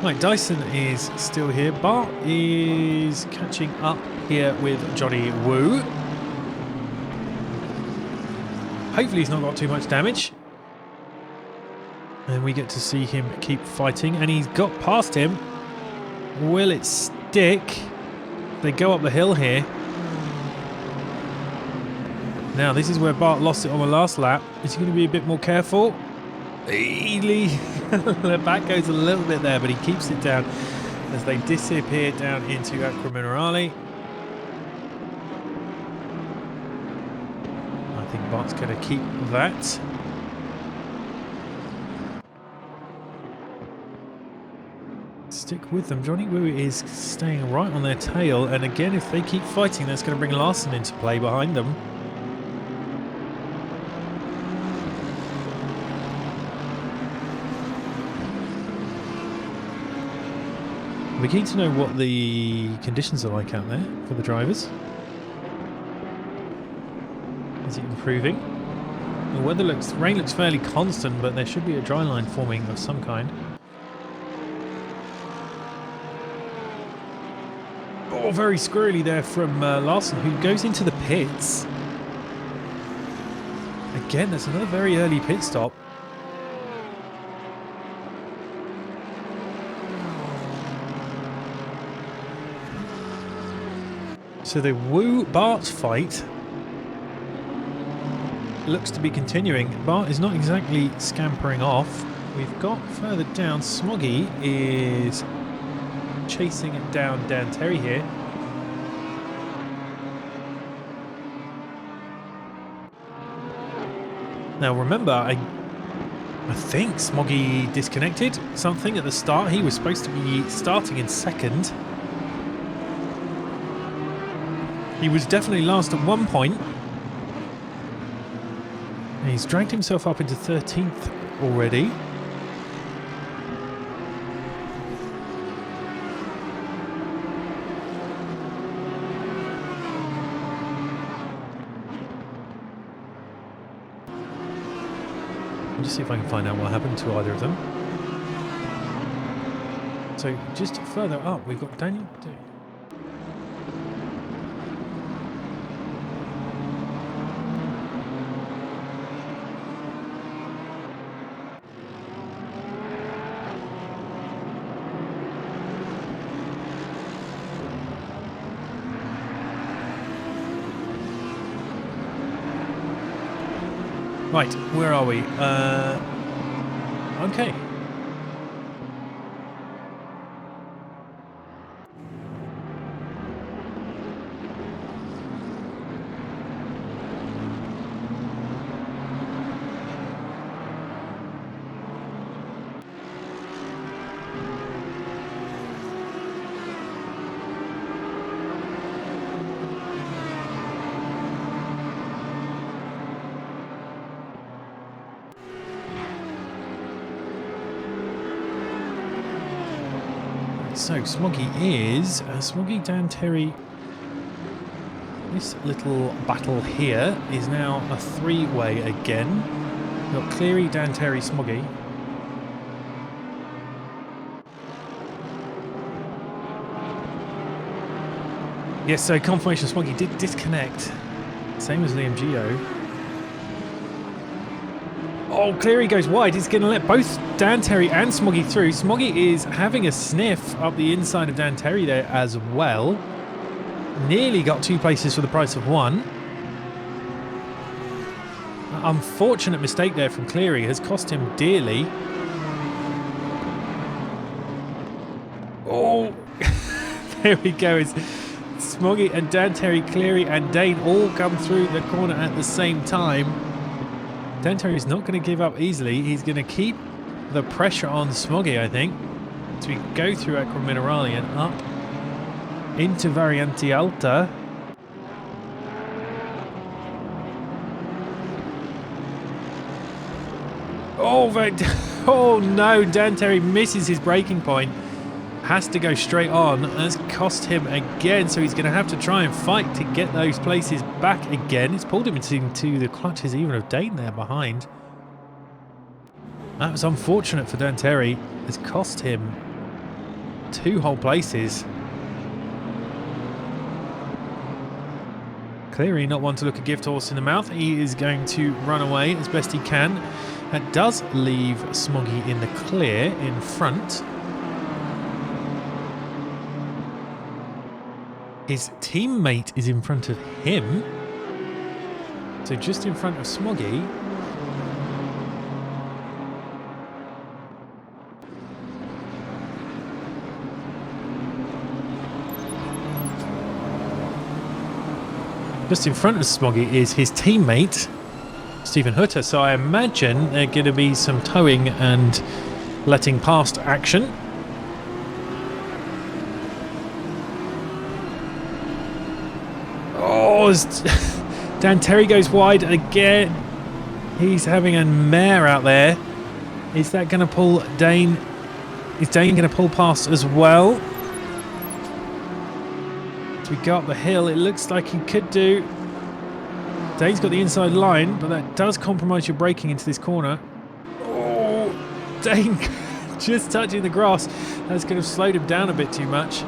Right, Dyson is still here. Bart is catching up here with Johnny Woo. Hopefully he's not got too much damage. And we get to see him keep fighting. And he's got past him. Will it stick? They go up the hill here. Now, this is where Bart lost it on the last lap. Is he going to be a bit more careful? The back goes a little bit there, but he keeps it down as they disappear down into Acqua Minerale. I think Bart's going to keep that. Stick with them. Johnny Woo is staying right on their tail, and again, if they keep fighting, that's going to bring Larson into play behind them. We're keen to know what the conditions are like out there for the drivers. Is it improving? The weather rain looks fairly constant, but there should be a dry line forming of some kind. Oh, very squirrely there from Larson, who goes into the pits. Again, that's another very early pit stop. So the Woo-Bart fight looks to be continuing. Bart is not exactly scampering off. We've got further down, Smoggy is chasing it down Dan Terry here. Now remember, I think Smoggy disconnected something at the start. He was supposed to be starting in second. He was definitely last at one point. And he's dragged himself up into 13th already. I'll just see if I can find out what happened to either of them. So just further up, we've got Daniel. Right, where are we? Okay. So Smoggy is Smoggy, Dan Terry. This little battle here is now a three-way again. We've got Cleary, Dan Terry, Smoggy. Yes, so confirmation Smoggy did disconnect. Same as Liam Gio. Oh, Cleary goes wide. He's going to let both Dan Terry and Smoggy through. Smoggy is having a sniff up the inside of Dan Terry there as well. Nearly got 2 places for the price of 1. Unfortunate mistake there from Cleary has cost him dearly. Oh, there we go. It's Smoggy and Dan Terry, Cleary and Dane all come through the corner at the same time. Dan Terry's not going to give up easily. He's going to keep the pressure on Smoggy, I think, as we go through Acqua Minerale and up into Variante Alta. Oh no, Dan Terry misses his braking point. Has to go straight on. Has cost him again, so he's going to have to try and fight to get those places back again. It's pulled him into the clutches even of Dane there behind. That was unfortunate for Dan Terry. It's cost him 2 whole places. Cleary not one to look a gift horse in the mouth. He is going to run away as best he can. That does leave Smoggy in the clear in front. His teammate is in front of him. So So just in front of Smoggy. Just in front of Smoggy is his teammate, Stephen Hutter. So I imagine there's going to be some towing and letting past action. Oh, Dan Terry goes wide again. He's having a mare out there. Is that going to pull Dane? Is Dane going to pull past as well? As we go up the hill, it looks like he could do. Dane's got the inside line, but that does compromise your braking into this corner. Oh, Dane just touching the grass. That's going to slow him down a bit too much.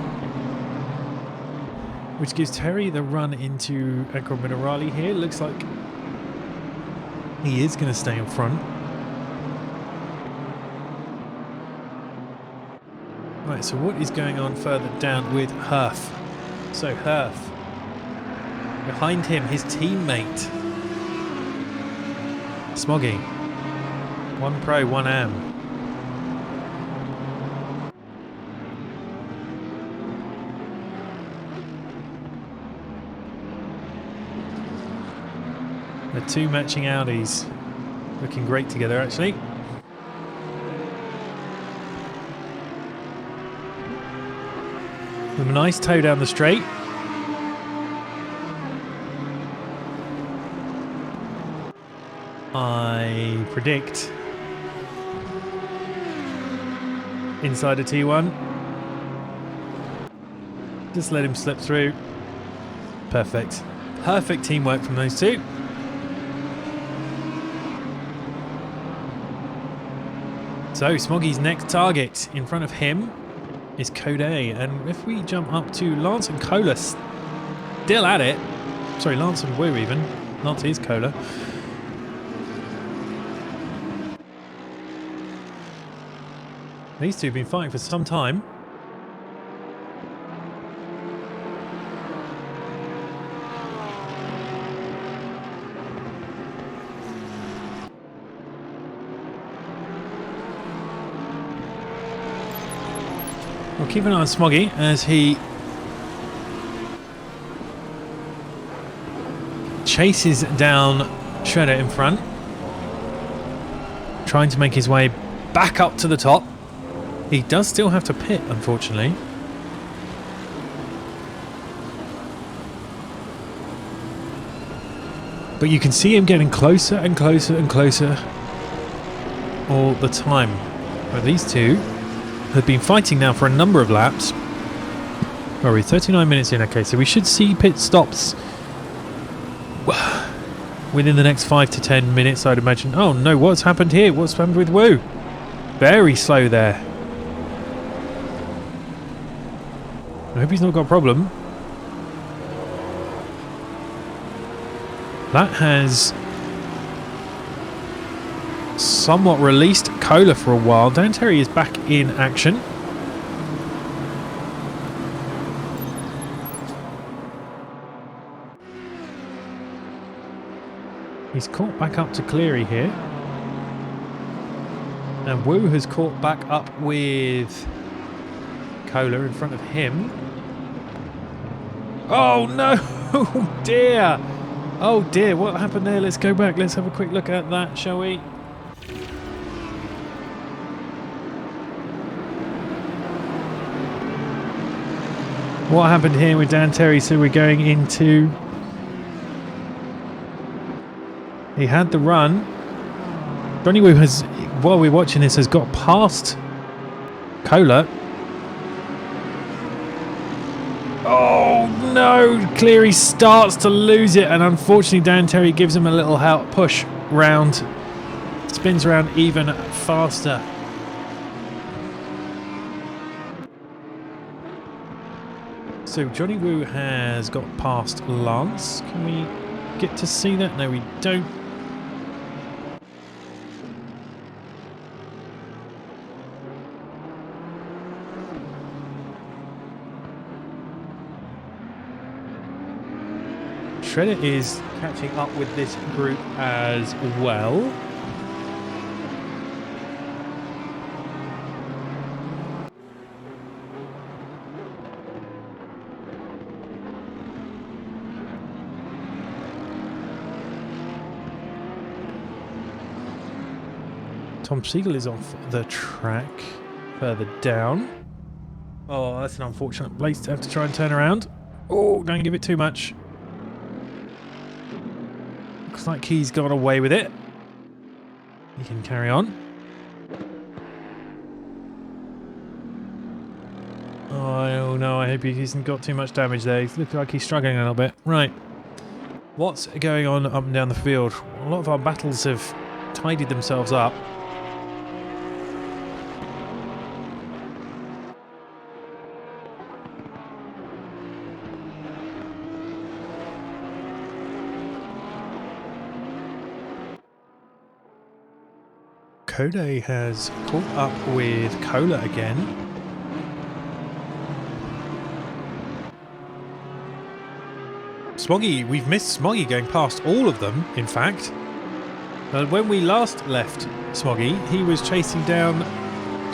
Which gives Terry the run into Acro Minerali here. Looks like he is going to stay in front. Right, so what is going on further down with Herf? So Herf, behind him, his teammate, Smoggy. One pro, one am. The two matching Audis looking great together, actually. With a nice tow down the straight. I predict inside a T1. Just let him slip through. Perfect. Perfect teamwork from those two. So Smoggy's next target in front of him is Code A, and if we jump up to Lance and Cola, still at it. Sorry, Lance and Woo even. Lance is Cola. These two have been fighting for some time. We'll keep an eye on Smoggy as he chases down Shredder in front, trying to make his way back up to the top. He does still have to pit, unfortunately. But you can see him getting closer and closer and closer all the time. But these two have been fighting now for a number of laps. Where are we? 39 minutes in. Okay, so we should see pit stops within the next 5 to 10 minutes, I'd imagine. Oh no, what's happened here? What's happened with Woo? Very slow there. I hope he's not got a problem. That has somewhat released Cola for a while. Dan Terry is back in action. He's caught back up to Cleary here. And Woo has caught back up with Cola in front of him. Oh no! Oh dear! Oh dear, what happened there? Let's go back. Let's have a quick look at that, shall we? What happened here with Dan Terry? So we're going into... He had the run. Johnny Woo has, while we're watching this, has got past Cola. Oh no! Cleary starts to lose it, and unfortunately Dan Terry gives him a little help push round. Spins around even faster. So Johnny Woo has got past Lance. Can we get to see that? No, we don't. Shredder is catching up with this group as well. Tom Siegel is off the track further down. Oh, that's an unfortunate place to have to try and turn around. Oh, don't give it too much. Looks like he's got away with it. He can carry on. Oh no, I hope he hasn't got too much damage there. He looks like he's struggling a little bit. Right. What's going on up and down the field? A lot of our battles have tidied themselves up. Kode has caught up with Cola again. Smoggy, we've missed Smoggy going past all of them, in fact. When we last left Smoggy, he was chasing down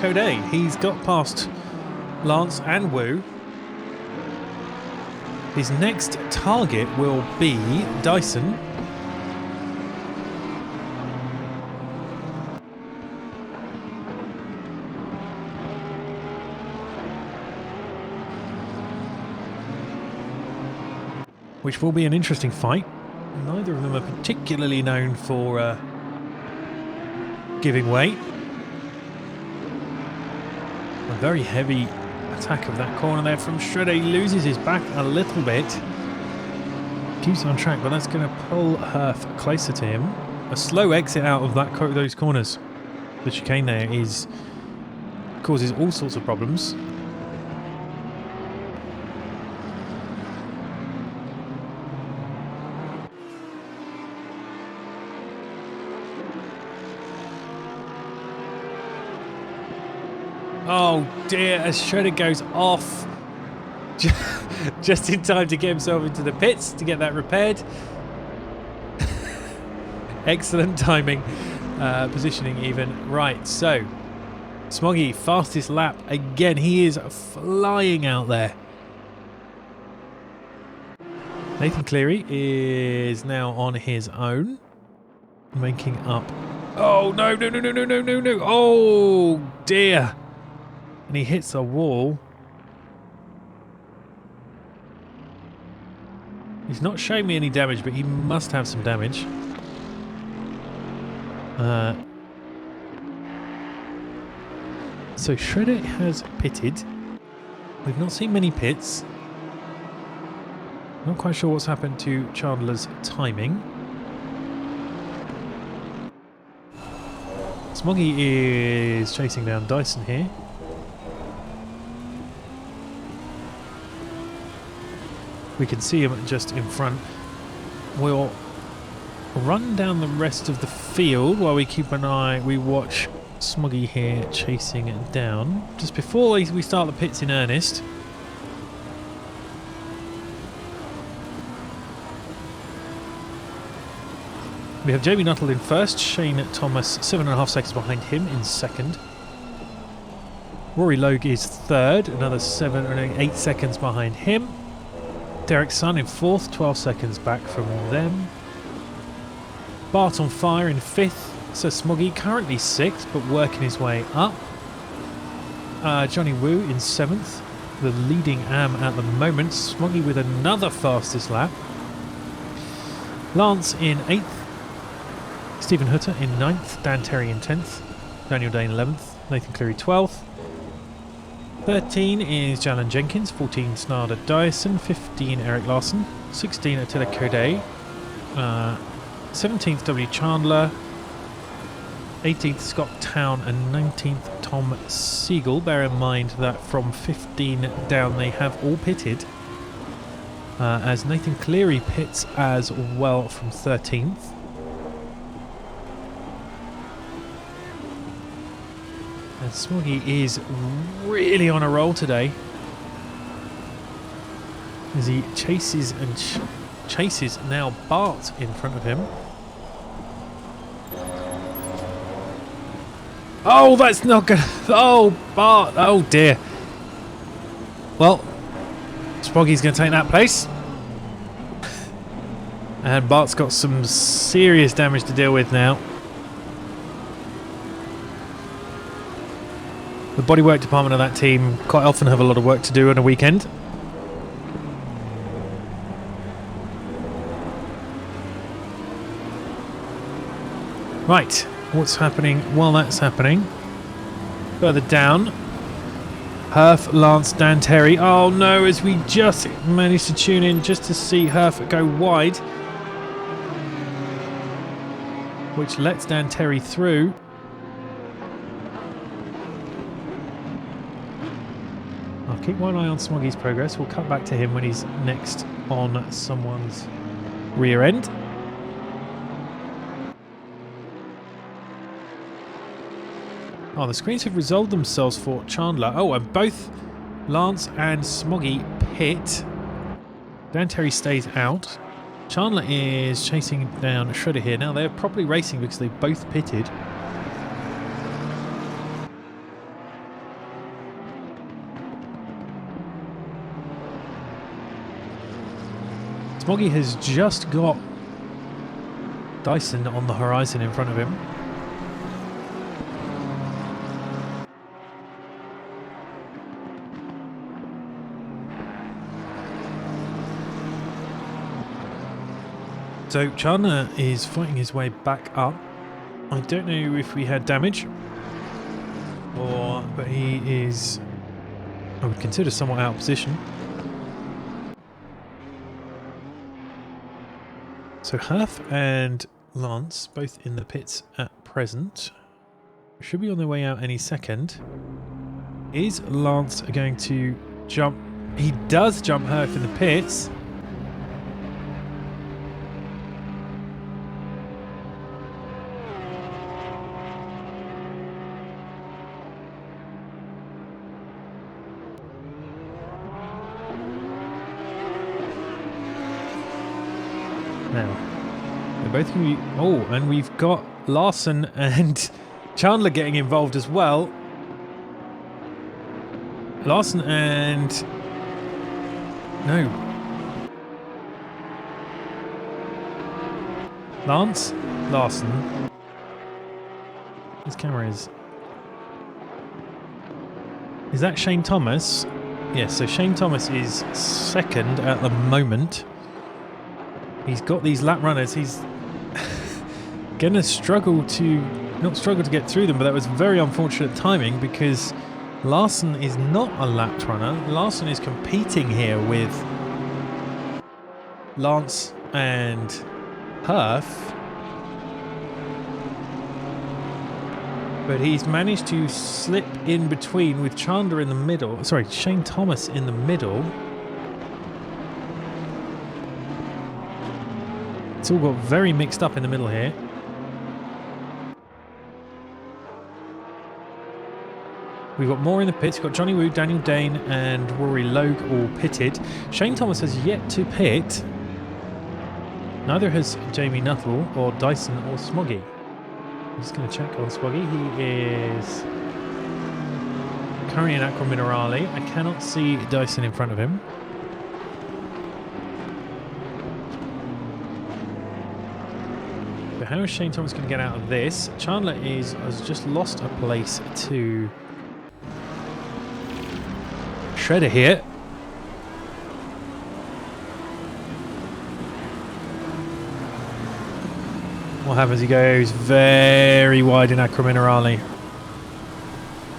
Kode. He's got past Lance and Wu. His next target will be Dyson. Which will be an interesting fight. Neither of them are particularly known for giving way. A very heavy attack of that corner there from Shredder. He loses his back a little bit. Keeps on track, but that's going to pull Herf closer to him. A slow exit out of that those corners. The chicane there causes all sorts of problems. Oh dear, as Shredder goes off just in time to get himself into the pits to get that repaired. Excellent timing, positioning even. Right, so Smoggy, fastest lap again. He is flying out there. Nathan Cleary is now on his own, making up. Oh no, no, no, no, no, no, no, no. Oh dear. And he hits a wall. He's not showing me any damage, but he must have some damage. So Shredder has pitted. We've not seen many pits. Not quite sure what's happened to Chandler's timing. Smoggy is chasing down Dyson here. We can see him just in front. We'll run down the rest of the field while we keep an eye. We watch Smoggy here chasing it down. Just before we start the pits in earnest. We have Jamie Nuttall in first. Shane Thomas 7.5 seconds behind him in second. Rory Logue is third. Another 7 and 8 seconds behind him. Derek Sun in fourth, 12 seconds back from them. Bart on Fire in fifth. So Smoggy currently sixth, but working his way up. Johnny Wu in seventh, the leading AM at the moment. Smoggy with another fastest lap. Lance in eighth. Stephen Hutter in ninth. Dan Terry in 10th. Daniel Day in 11th. Nathan Cleary 12th. 13 is Jalen Jenkins, 14 Snarder Dyson, 15 Eric Larson, 16 Attila Kode, 17th W Chandler, 18th Scott Town and 19th Tom Siegel. Bear in mind that from 15 down they have all pitted, as Nathan Cleary pits as well from 13th. And Smoggy is really on a roll today as he chases and chases now Bart in front of him. Oh, that's not good. Oh, Bart. Oh, dear. Well, Smoggy's going to take that place. And Bart's got some serious damage to deal with now. The bodywork department of that team quite often have a lot of work to do on a weekend. Right, what's happening while that's happening? Further down. Herf, Lance, Dan Terry. Oh no, as we just managed to tune in just to see Herf go wide. Which lets Dan Terry through. I'll keep one eye on Smoggy's progress. We'll cut back to him when he's next on someone's rear end. Oh, the screens have resolved themselves for Chandler. Oh, and both Lance and Smoggy pit. Dan Terry stays out. Chandler is chasing down Shredder here. Now they're properly racing because they both pitted. Smoggy has just got Dyson on the horizon in front of him. So Chandler is fighting his way back up. I don't know if we had damage, but he is, I would consider, somewhat out of position. So Herf and Lance both in the pits at present. Should be on their way out any second. Is Lance going to jump? He does jump Herf in the pits. Now, they're both going to be... Oh, and we've got Larson and Chandler getting involved as well. Larson and... No. Lance, Larson. His camera is... Is that Shane Thomas? Yes, so Shane Thomas is second at the moment. He's got these lap runners. He's going to struggle to... Not struggle to get through them, but that was very unfortunate timing because Larson is not a lapped runner. Larson is competing here with Lance and Herf. But he's managed to slip in between with Chandler in the middle. Sorry, Shane Thomas in the middle. It's all got very mixed up in the middle here. We've got more in the pits. We've got Johnny Woo, Daniel Dane and Rory Logue all pitted. Shane Thomas has yet to pit. Neither has Jamie Nuttall or Dyson or Smoggy. I'm just going to check on Smoggy. He is currently in Aqua Minerale. I cannot see Dyson in front of him. How is Shane Thomas going to get out of this? Chandler has just lost a place to Shredder here. What happens? He goes very wide in Aqua Minerale.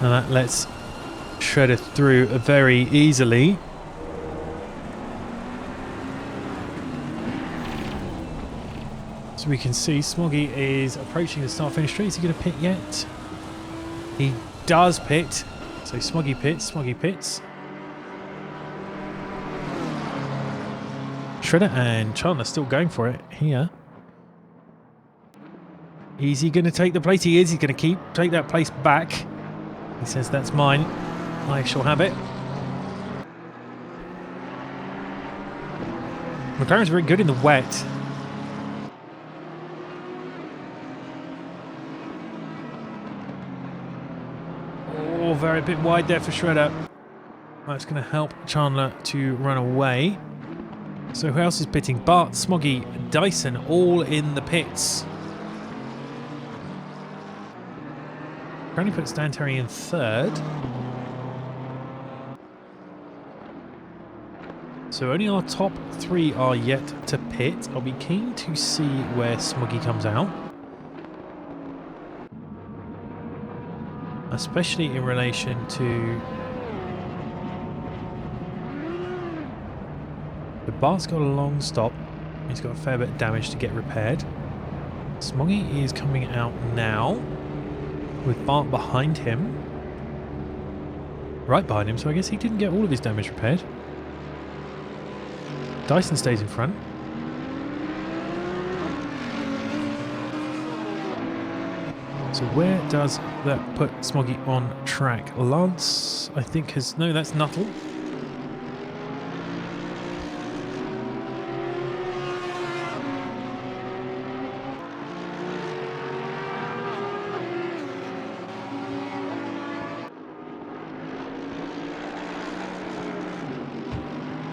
And that lets Shredder through very easily. So we can see Smoggy is approaching the start-finish straight. Is he going to pit yet? He does pit. So Smoggy pits, Smoggy pits. Shredder and Chandler still going for it here. Is he going to take the place? He is. He's going to take that place back. He says, that's mine. I shall have it. McLaren's very good in the wet. Oh, very bit wide there for Shredder. That's going to help Chandler to run away. So who else is pitting? Bart, Smoggy, Dyson, all in the pits. Currently puts Dan Terry in third. So only our top three are yet to pit. I'll be keen to see where Smoggy comes out. Especially in relation to... But Bart's got a long stop. He's got a fair bit of damage to get repaired. Smoggy is coming out now with Bart behind him. Right behind him, so I guess he didn't get all of his damage repaired. Dyson stays in front. So where does that put Smoggy on track? Lance, I think, has... No, that's Nuttall.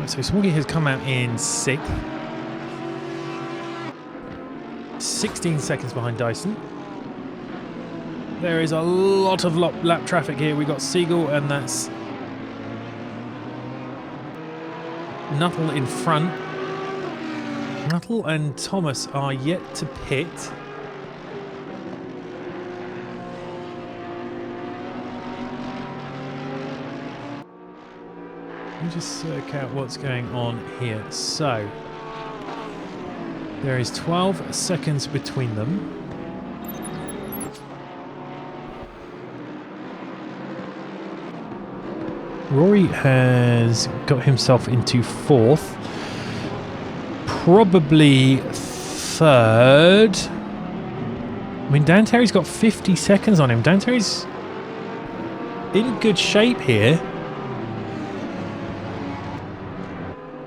So Smoggy has come out in 6th. 16 seconds behind Dyson. There is a lot of lap traffic here. We've got Siegel and that's Nuttall in front. Nuttall and Thomas are yet to pit. Let me just work out what's going on here. So, there is 12 seconds between them. Rory has got himself into 4th. Probably 3rd. I mean, Dan Terry's got 50 seconds on him. Dan Terry's in good shape here.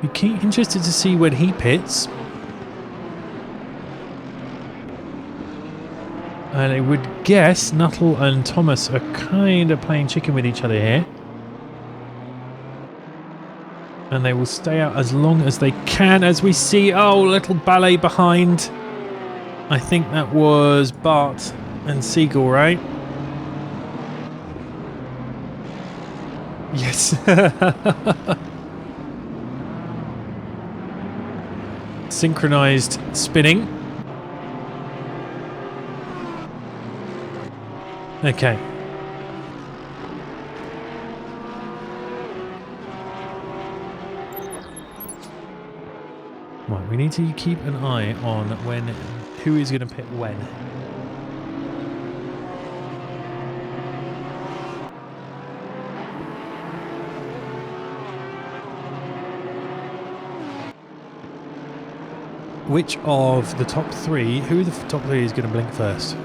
Be interested to see when he pits. And I would guess Nuttall and Thomas are kind of playing chicken with each other here. And they will stay out as long as they can, as we see, oh, little ballet behind. I think that was Bart and Siegel, right? Yes. Synchronized spinning. Okay. Right, we need to keep an eye on who is going to pit when. Which of the top three, who the top three is going to blink first?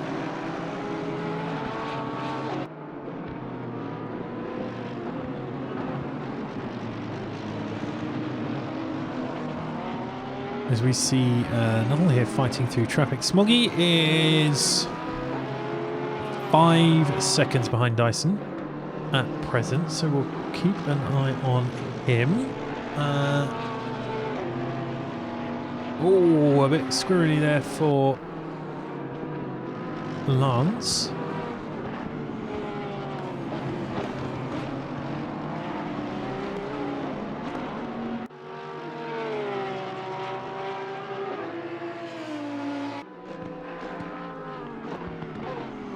As we see Nuttall here fighting through traffic. Smoggy is 5 seconds behind Dyson at present, so we'll keep an eye on him. Oh, a bit squirrely there for Lance.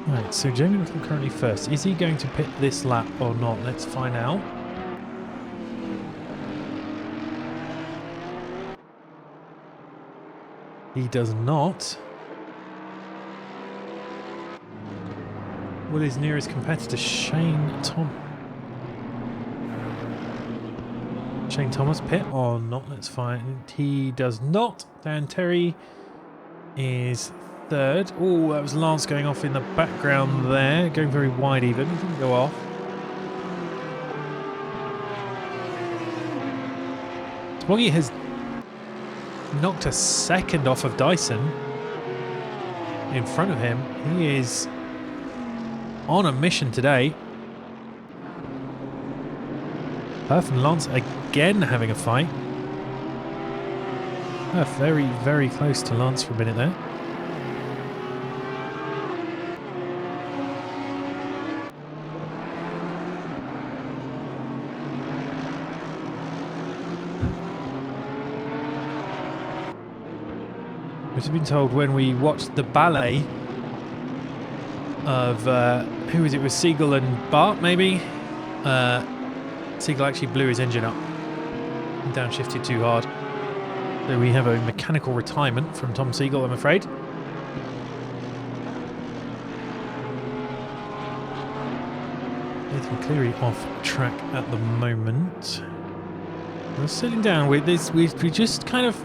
Right, so Jamie Nuttall currently first. Is he going to pit this lap or not? Let's find out. He does not. Will his nearest competitor, Shane Thomas pit or not? Let's find. He does not. Dan Terry is third. Oh, that was Lance going off in the background there. Going very wide even. He didn't go off. Smoggy has knocked a second off of Dyson in front of him. He is on a mission today. Perth and Lance again having a fight. Perth very, very close to Lance for a minute there. We've been told when we watched the ballet of, who was it, with Siegel and Bart maybe? Siegel actually blew his engine up and downshifted too hard. So we have a mechanical retirement from Tom Siegel, I'm afraid. Nathan Cleary off track at the moment. We're sitting down with this, we just kind of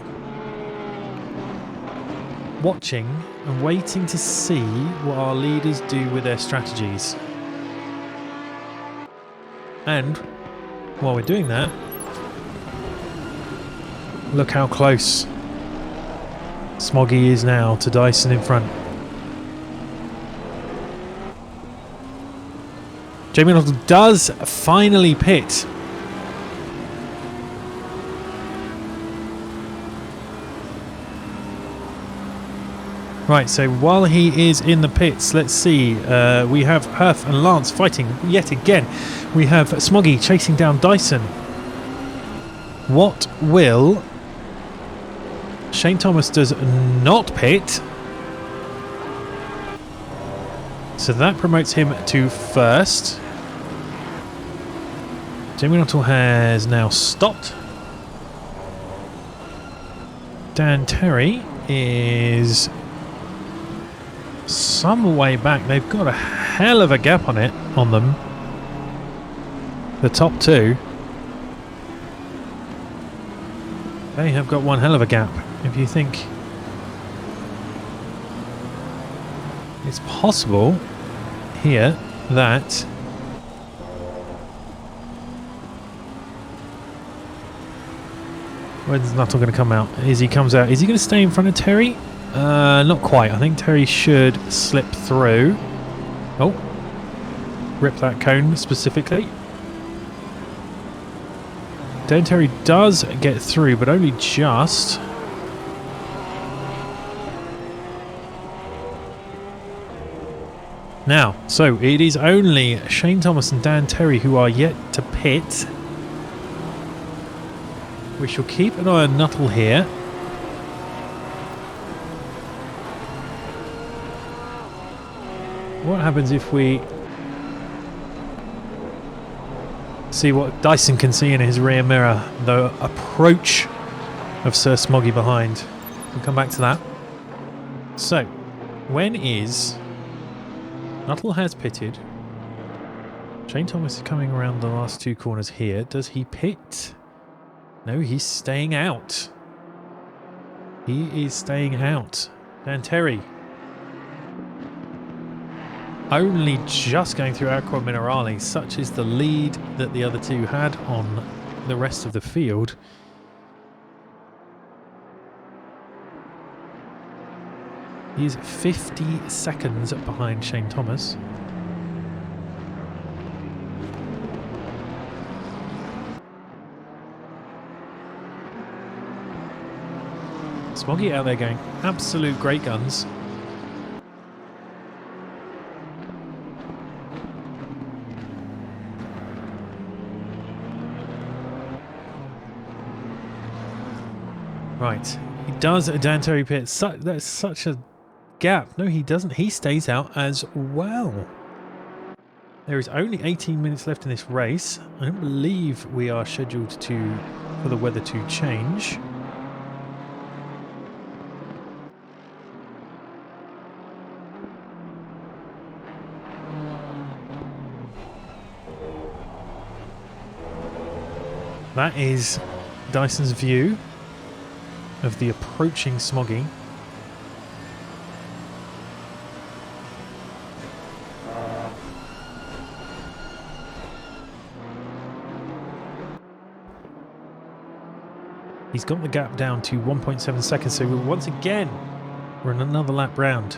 watching and waiting to see what our leaders do with their strategies. And while we're doing that, look how close Smoggy is now to Dyson in front. Jamie Nuttall does finally pit. Right, so while he is in the pits, let's see. We have Herf and Lance fighting yet again. We have Smoggy chasing down Dyson. What will... Shane Thomas does not pit. So that promotes him to first. Jamie Nuttall has now stopped. Dan Terry is some way back. They've got a hell of a gap on it, on them. The top two. They have got one hell of a gap. If you think it's possible here that when's Nuttall going to come out? Is he comes out? Is he going to stay in front of Terry? Not quite. I think Terry should slip through. Oh, rip that cone specifically. Dan Terry does get through, but only just. Now, so it is only Shane Thomas and Dan Terry who are yet to pit. We shall keep an eye on Nuttall here. What happens if we see what Dyson can see in his rear mirror? The approach of Sir Smoggy behind. We'll come back to that. So, when is... Nuttall has pitted. Shane Thomas is coming around the last two corners here. Does he pit? No, he's staying out. He is staying out. Dan Terry only just going through Aqua Minerale. Such is the lead that the other two had on the rest of the field. He is 50 seconds behind Shane Thomas. Smoggy out there going absolute great guns. Right, he does a Dan Terry pit. That's such a gap. No, he doesn't. He stays out as well. There is only 18 minutes left in this race. I don't believe we are scheduled for the weather to change. That is Dyson's view of the approaching Smoggy. He's got the gap down to 1.7 seconds, so once again, we're in another lap round.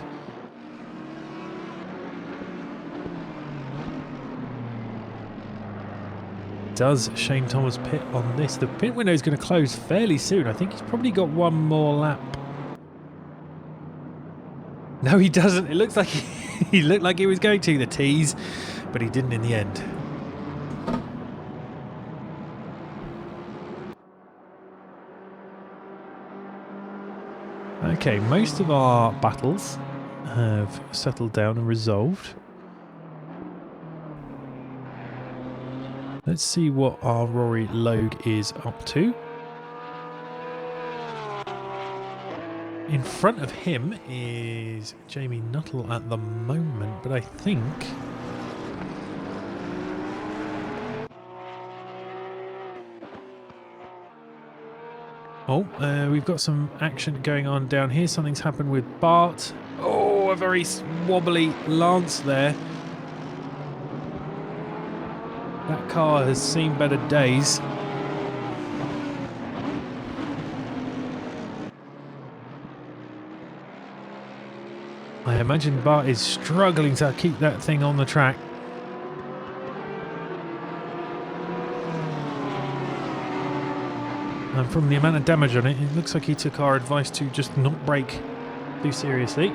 Does Shane Thomas pit on this? The pit window is going to close fairly soon. I think he's probably got one more lap. No, he doesn't. It looks like he looked like he was going to, the tease, but he didn't in the end. Okay, most of our battles have settled down and resolved. Let's see what our Rory Logue is up to. In front of him is Jamie Nuttall at the moment, but I think... Oh, we've got some action going on down here. Something's happened with Bart. Oh, a very wobbly Lance there. That car has seen better days. I imagine Bart is struggling to keep that thing on the track. And from the amount of damage on it, it looks like he took our advice to just not brake too seriously.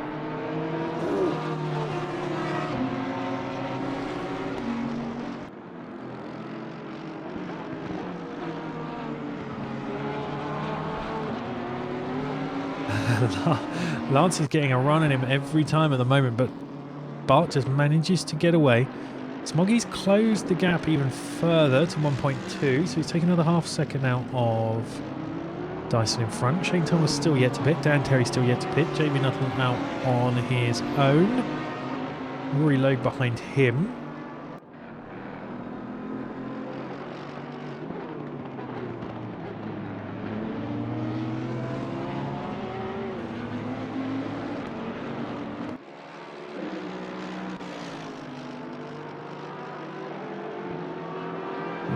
Lance is getting a run at him every time at the moment, but Bart just manages to get away. Smoggy's closed the gap even further to 1.2, so he's taken another half second out of Dyson in front. Shane Thomas still yet to pit. Dan Terry still yet to pit. Jamie Nuttall out on his own. Rory Logue behind him.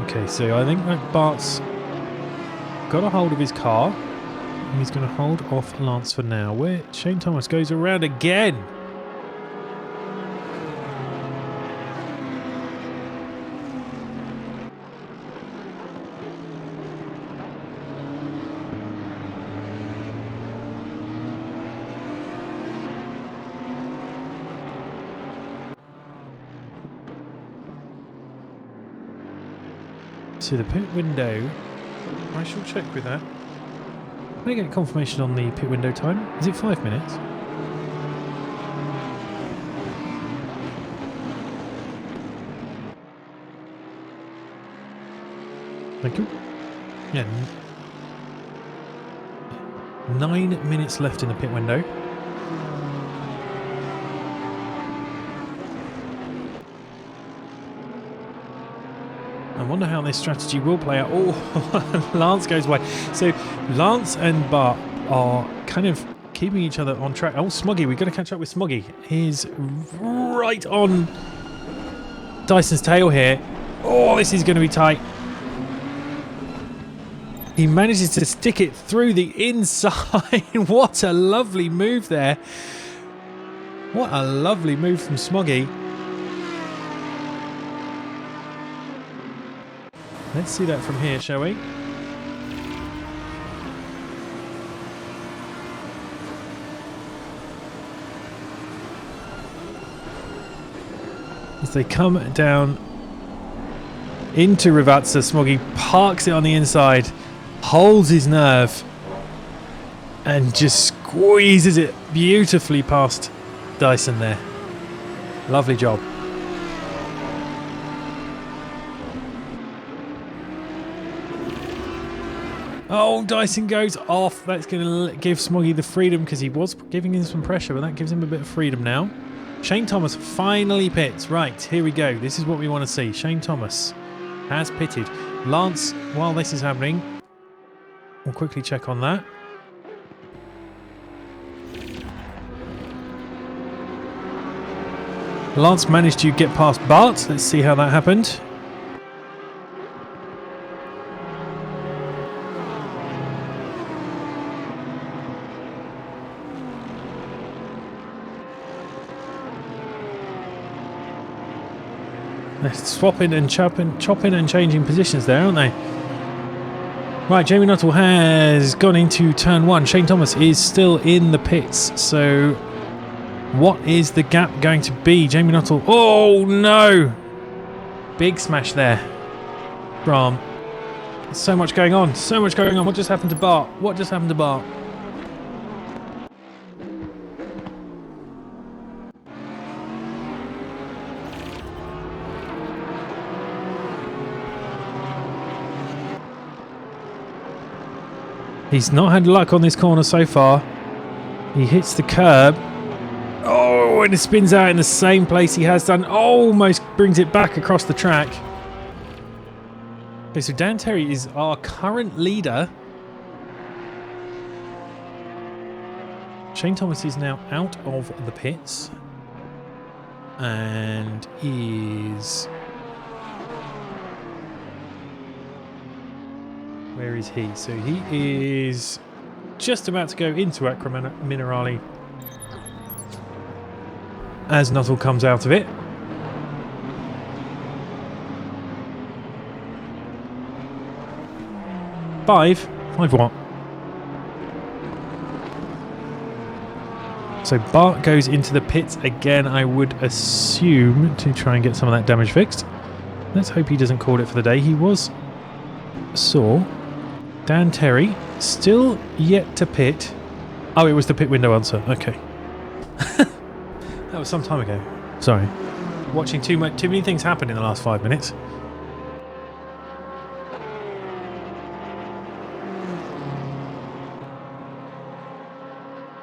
Okay, so I think that Bart's got a hold of his car, and he's going to hold off Lance for now. Where Shane Thomas goes around again. So the pit window, I shall check with that. Can I get confirmation on the pit window time? Is it 5 minutes? Thank you. Yeah. 9 minutes left in the pit window. I wonder how this strategy will play out. Oh, Lance goes away. So Lance and Bart are kind of keeping each other on track. Oh, Smoggy, we've got to catch up with Smoggy. He's right on Dyson's tail here. Oh, this is going to be tight. He manages to stick it through the inside. What a lovely move there. What a lovely move from Smoggy. Let's see that from here, shall we? As they come down into Rivazza, Smoggy parks it on the inside, holds his nerve, and just squeezes it beautifully past Dyson there. Lovely job. Oh, Dyson goes off. That's going to give Smoggy the freedom because he was giving him some pressure, but that gives him a bit of freedom now. Shane Thomas finally pits. Right, here we go. This is what we want to see. Shane Thomas has pitted. Lance, while this is happening, we'll quickly check on that. Lance managed to get past Bart. Let's see how that happened. They're swapping and chopping and changing positions there, aren't they? Right, Jamie Nuttall has gone into turn 1. Shane Thomas is still in the pits. So what is the gap going to be? Jamie Nuttall. Oh, no. Big smash there. Bram. So much going on. So much going on. What just happened to Bart? What just happened to Bart? He's not had luck on this corner so far. He hits the curb. Oh, and it spins out in the same place he has done. Almost brings it back across the track. Okay, so Dan Terry is our current leader. Shane Thomas is now out of the pits. And is... Where is he? So he is just about to go into Acqua Minerale as Nuttall comes out of it. Five what? So Bart goes into the pits again, I would assume, to try and get some of that damage fixed. Let's hope he doesn't call it for the day. He was sore. Dan Terry, still yet to pit. Oh, it was the pit window answer. Okay. That was some time ago. Sorry. Watching too many things happen in the last 5 minutes.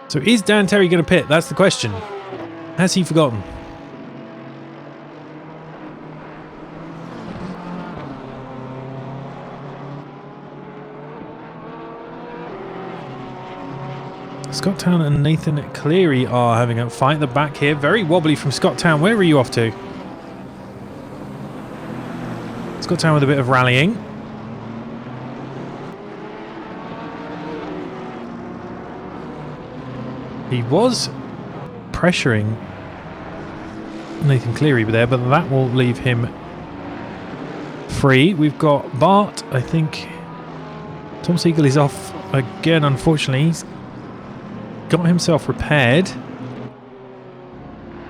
So is Dan Terry going to pit? That's the question. Has he forgotten? Scott Town and Nathan Cleary are having a fight at the back here. Very wobbly from Scott Town. Where are you off to? Scott Town with a bit of rallying. He was pressuring Nathan Cleary there, but that will leave him free. We've got Bart, I think. Tom Siegel is off again, unfortunately. He's got himself repaired.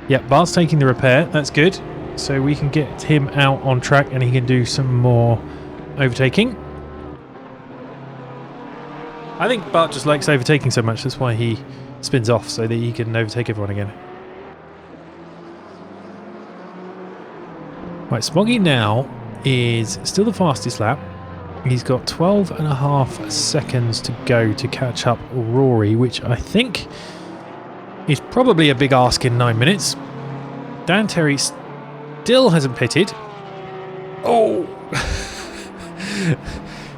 Yep, Bart's taking the repair. That's good. So we can get him out on track and he can do some more overtaking. I think Bart just likes overtaking so much. That's why he spins off, so that he can overtake everyone again. Right, Smoggy now is still the fastest lap. He's got 12.5 seconds to go to catch up Rory, which I think is probably a big ask in 9 minutes. Dan Terry still hasn't pitted. Oh!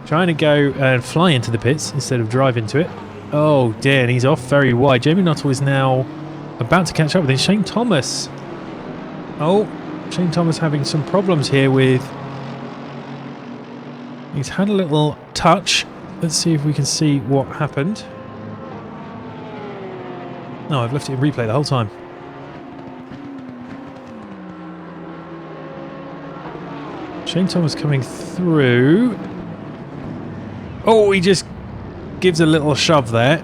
Trying to go and fly into the pits instead of drive into it. Oh dear, and he's off very wide. Jamie Nuttall is now about to catch up with him. Shane Thomas. Oh, Shane Thomas having some problems here with... He's had a little touch. Let's see if we can see what happened. No, I've left it in replay the whole time. Shane Thomas coming through. Oh, he just gives a little shove there.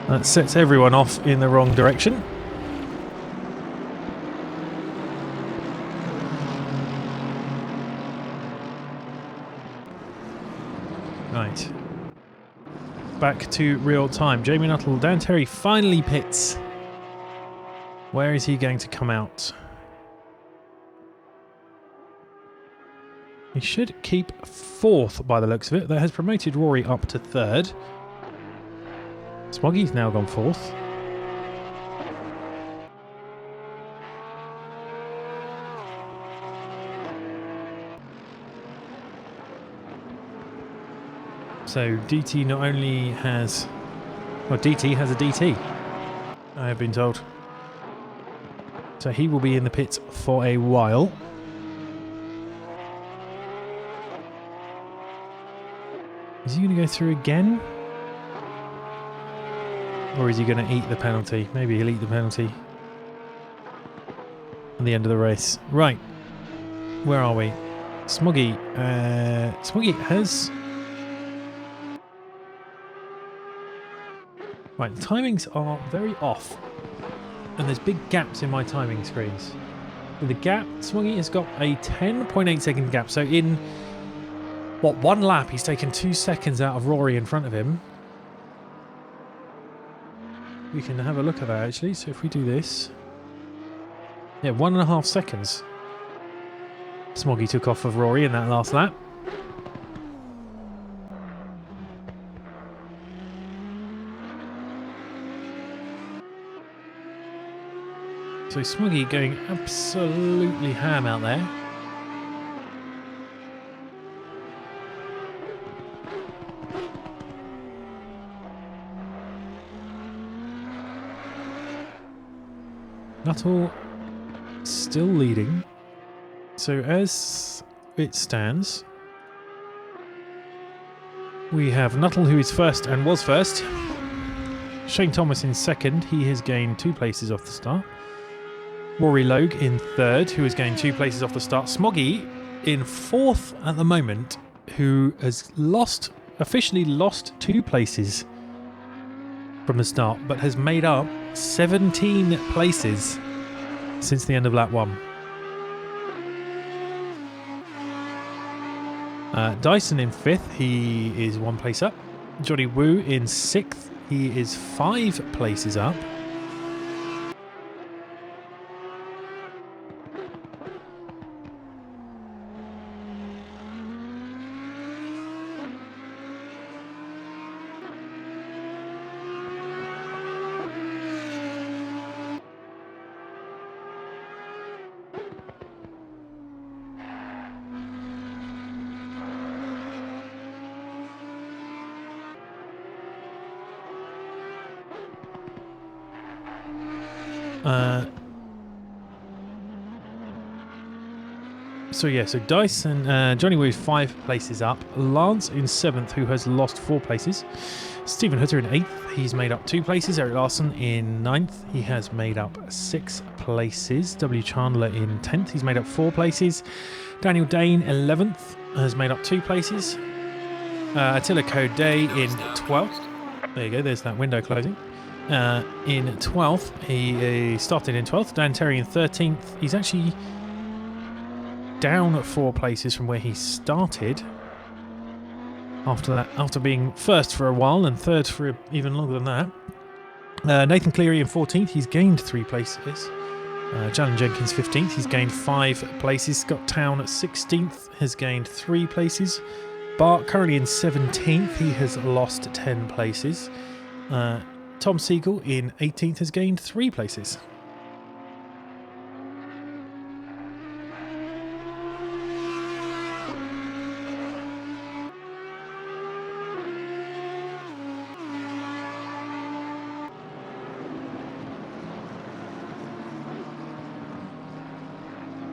That sets everyone off in the wrong direction. Right. Back to real time. Jamie Nuttall, Dan Terry finally pits. Where is he going to come out? He should keep fourth by the looks of it. That has promoted Rory up to third. Smoggy's now gone fourth. So DT not only has... Well, DT has a DT, I have been told. So he will be in the pits for a while. Is he going to go through again? Or is he going to eat the penalty? Maybe he'll eat the penalty. at the end of the race. Right. Where are we? Smoggy. Smoggy has... Right, the timings are very off. And there's big gaps in my timing screens. With the gap, Smoggy has got a 10.8 second gap. So in, what, one lap, he's taken 2 seconds out of Rory in front of him. We can have a look at that, actually. So if we do this... Yeah, 1.5 seconds. Smoggy took off of Rory in that last lap. So Smoggy going absolutely ham out there. Nuttall still leading. So as it stands, we have Nuttall, who is first and was first. Shane Thomas in second. He has gained 2 places off the start. Rory Logue in third, who has gained 2 places off the start. Smoggy in fourth at the moment, who has officially lost 2 places from the start, but has made up 17 places since the end of lap 1. Dyson in 5th, he is 1 place up. Johnny Woo in 6th, he is 5 places up. So Dyson, Johnny Woo is 5 places up. Lance in 7th, who has lost 4 places. Stephen Hutter in 8th, he's made up 2 places. Eric Larson in 9th, he has made up 6 places. W. Chandler in 10th, he's made up 4 places. Daniel Dane 11th, has made up 2 places. Attila Coday in 12th. There you go, there's that window closing. In 12th, he started in 12th. Dan Terry in 13th, he's actually down 4 places from where he started after being first for a while and third for even longer than that. Nathan Cleary in 14th, he's gained 3 places. Jalen Jenkins 15th, he's gained 5 places. Scott Town at 16th has gained 3 places. Bart currently in 17th, he has lost 10 places. Tom Siegel in 18th has gained 3 places.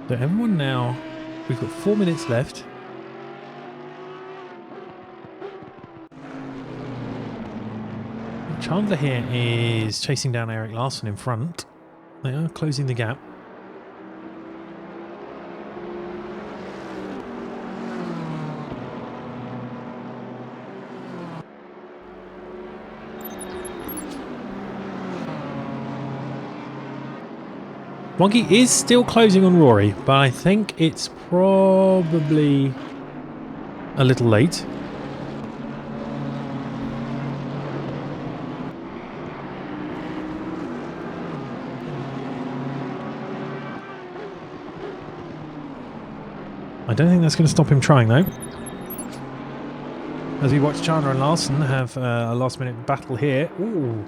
So everyone now, we've got 4 minutes left. Chandler here is chasing down Eric Larson in front. They are closing the gap. Wonky is still closing on Rory, but I think it's probably a little late. I don't think that's going to stop him trying, though. As we watch Chandler and Larson have a last-minute battle here. Ooh.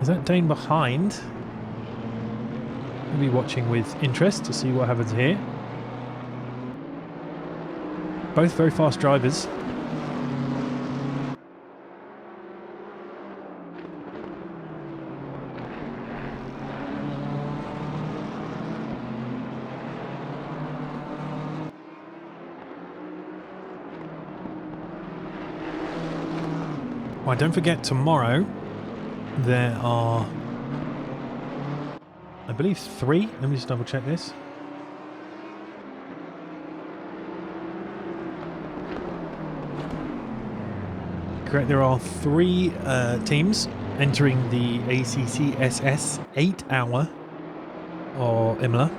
Is that Dane behind? We'll be watching with interest to see what happens here. Both very fast drivers. Well, don't forget tomorrow there are I believe 3. Let me just double check this. Correct, there are 3 teams entering the ACCSS 8-hour or Imola.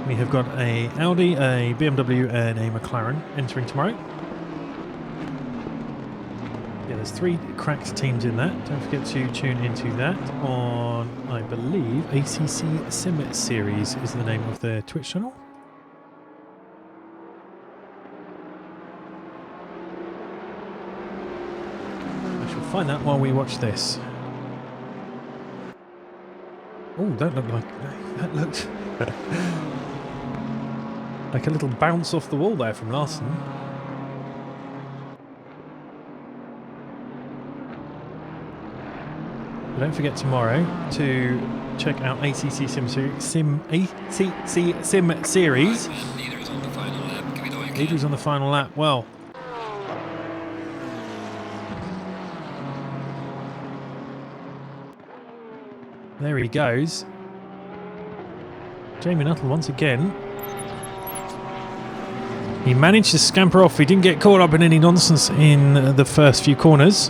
We have got a Audi, a BMW and a McLaren entering tomorrow. Yeah, there's 3 cracked teams in that. Don't forget to tune into that on, I believe, ACC Sim Series is the name of their Twitch channel. I shall find that while we watch this. Oh, that looked like... That looked... like a little bounce off the wall there from Larson. But don't forget tomorrow to check out ACC Sim Series. Leader's on the final lap. Well, there he goes. Jamie Nuttall once again. He managed to scamper off. He didn't get caught up in any nonsense in the first few corners.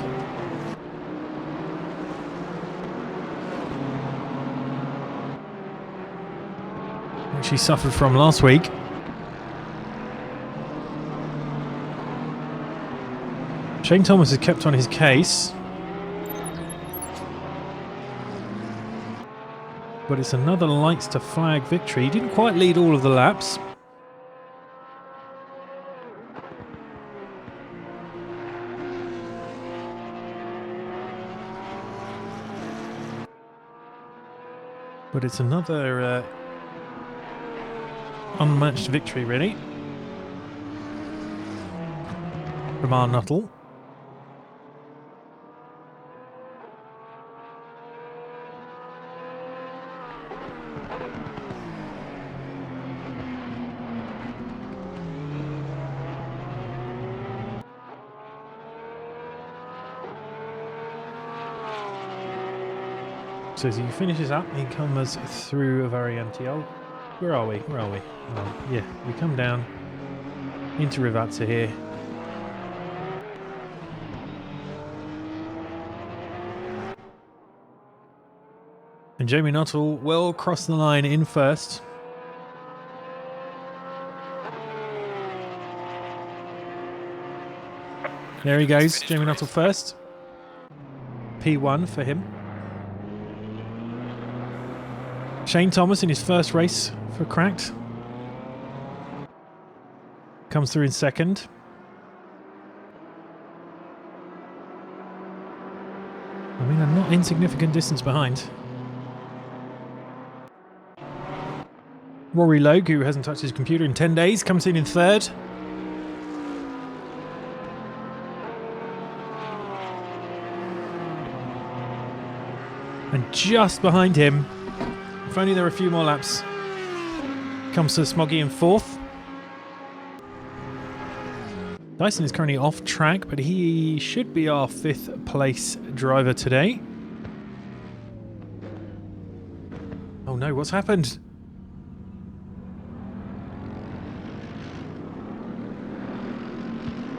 Which he suffered from last week. Shane Thomas has kept on his case. But it's another lights to flag victory. He didn't quite lead all of the laps. But it's another unmatched victory, really, from our Nuttall. So as he finishes up, he comes through a variante. Oh, where are we? Where are we? Oh, yeah, we come down into Rivazza here. And Jamie Nuttall will cross the line in first. There he goes, Jamie Nuttall first. P1 for him. Shane Thomas in his first race for Cracked. Comes through in second. I mean, a not insignificant distance behind. Rory Logue, who hasn't touched his computer in 10 days, comes in third. And just behind him, if only there were a few more laps, comes to Smoggy in fourth. Dyson is currently off track, but he should be our 5th place driver today. Oh no, what's happened?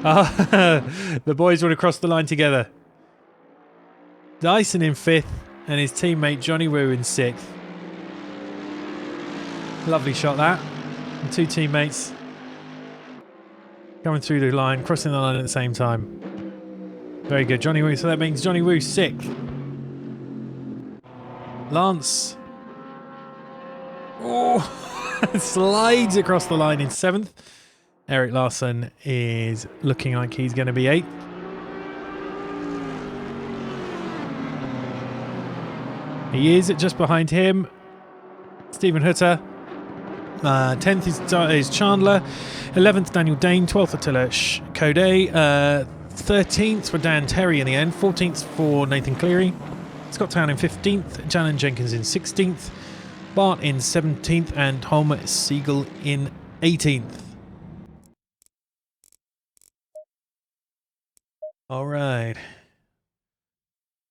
The boys would have crossed the line together. Dyson in 5th and his teammate Johnny Woo in 6th. Lovely shot that. And 2 teammates coming through the line, crossing the line at the same time. Very good, Johnny Woo. So that means Johnny Woo 6th. Lance. Oh, slides across the line in 7th. Eric Larsson is looking like he's going to be 8th. He is just behind him. Stephen Hutter. 10th is Chandler. 11th, Daniel Dane. 12th, Attila Kode. 13th for Dan Terry in the end. 14th for Nathan Cleary. Scott Town in 15th. Jalan Jenkins in 16th. Bart in 17th. And Tom Siegel in 18th. All right.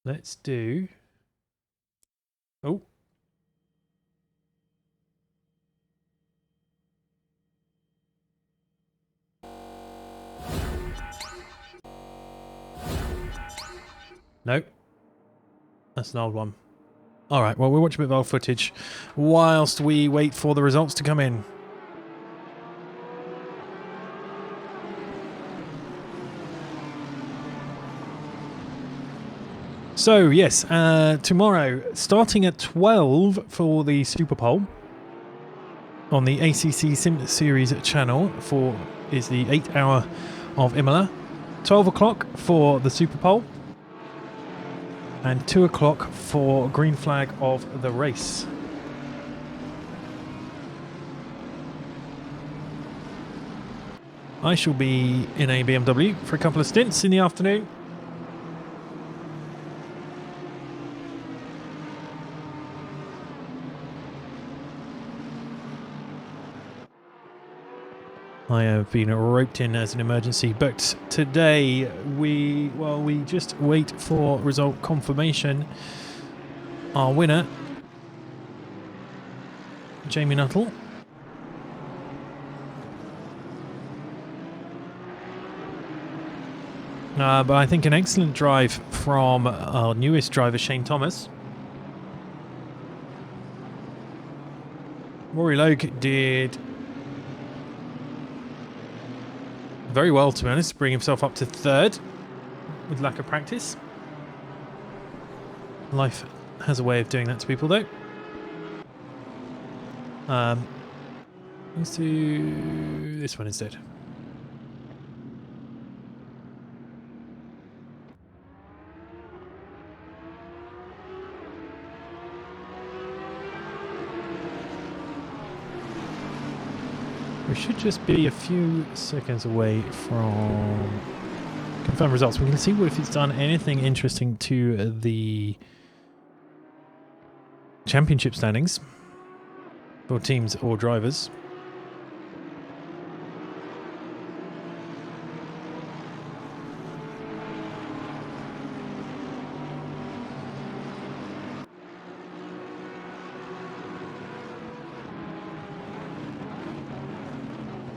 Let's do Oh. Nope. That's an old one. All right, well, we'll watch a bit of old footage whilst we wait for the results to come in. So, yes, tomorrow, starting at 12 for the Super Bowl on the ACC Sim Series channel is the 8 hour of Imola. 12 o'clock for the Super Bowl. And 2 o'clock for green flag of the race. I shall be in a BMW for a couple of stints in the afternoon. I have been roped in as an emergency, but today we just wait for result confirmation. Our winner, Jamie Nuttall. But I think an excellent drive from our newest driver, Shane Thomas. Rory Logue did very well, to be honest, to bring himself up to third with lack of practice. Life has a way of doing that to people, though. Let's do this one instead. We should just be a few seconds away from confirmed results. We can see if it's done anything interesting to the championship standings for teams or drivers.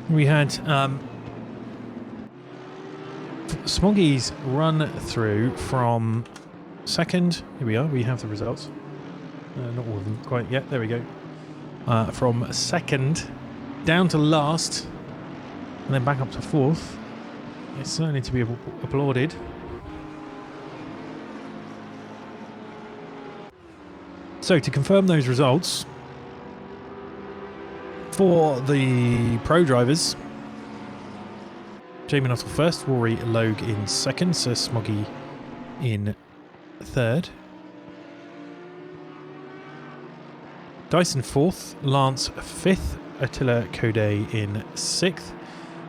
We had Smoggy's run through from second. Here we are. We have the results. Not all of them quite yet. There we go. From second down to last, and then back up to fourth. It's certainly to be applauded. So to confirm those results, for the pro drivers, Jamie Nuttall first, Rory Logue in second, Sir Smoggy in third, Dyson fourth, Lance fifth, Attila Kode in sixth,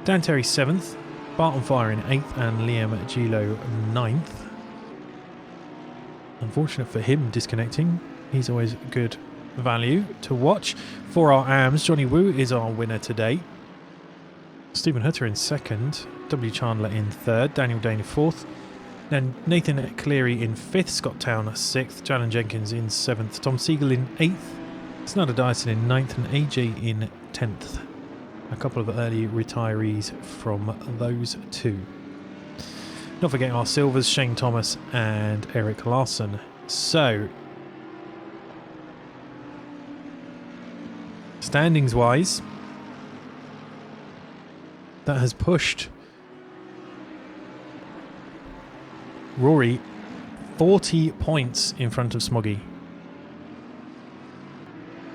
Dan Terry seventh, Bart on Fire in eighth, and Liam Gilo ninth. Unfortunate for him disconnecting. He's always good value to watch. For our AMs, Johnny Woo is our winner today. Stephen Hutter in second, W. Chandler in third, Daniel Dane fourth, then Nathan Cleary in fifth, Scott Town sixth, Jalen Jenkins in seventh, Tom Siegel in eighth, Snudder Dyson in ninth, and AJ in 10th. A couple of early retirees from those two. Not forgetting our silvers, Shane Thomas and Eric Larson. So, standings wise, that has pushed Rory 40 points in front of Smoggy.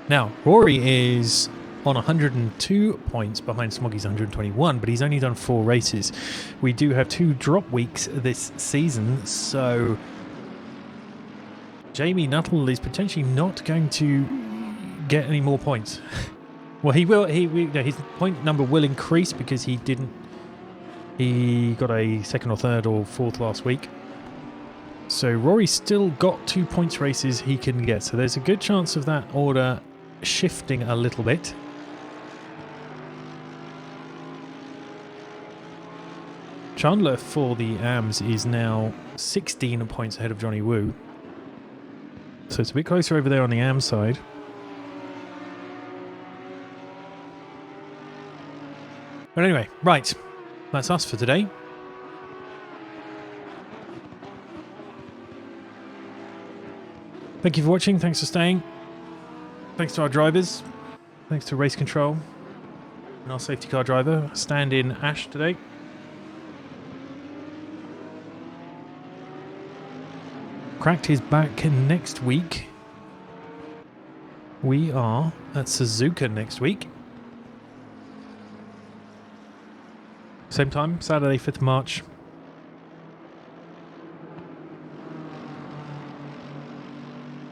Now, Rory is on 102 points behind Smoggy's 121, but he's only done 4 races. We do have 2 drop weeks this season, so Jamie Nuttall is potentially not going to get any more points. Well, he will. His point number will increase because he got a second or third or fourth last week. So Rory's still got 2 points races he can get. So there's a good chance of that order shifting a little bit. Chandler for the AMs is now 16 points ahead of Johnny Woo. So it's a bit closer over there on the AM side. But anyway, right. That's us for today. Thank you for watching. Thanks for staying. Thanks to our drivers. Thanks to Race Control and our safety car driver. Stand-in Ash today. Cracked is back next week. We are at Suzuka next week. Same time, Saturday, 5th March.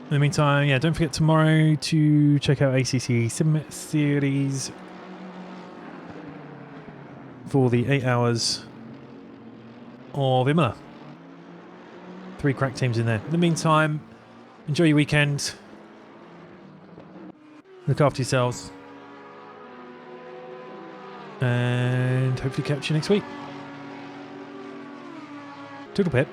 In the meantime, yeah, don't forget tomorrow to check out ACC Sim Series for the 8 hours of Imola. 3 crack teams in there. In the meantime, enjoy your weekend. Look after yourselves. And hopefully catch you next week. Toodle pip.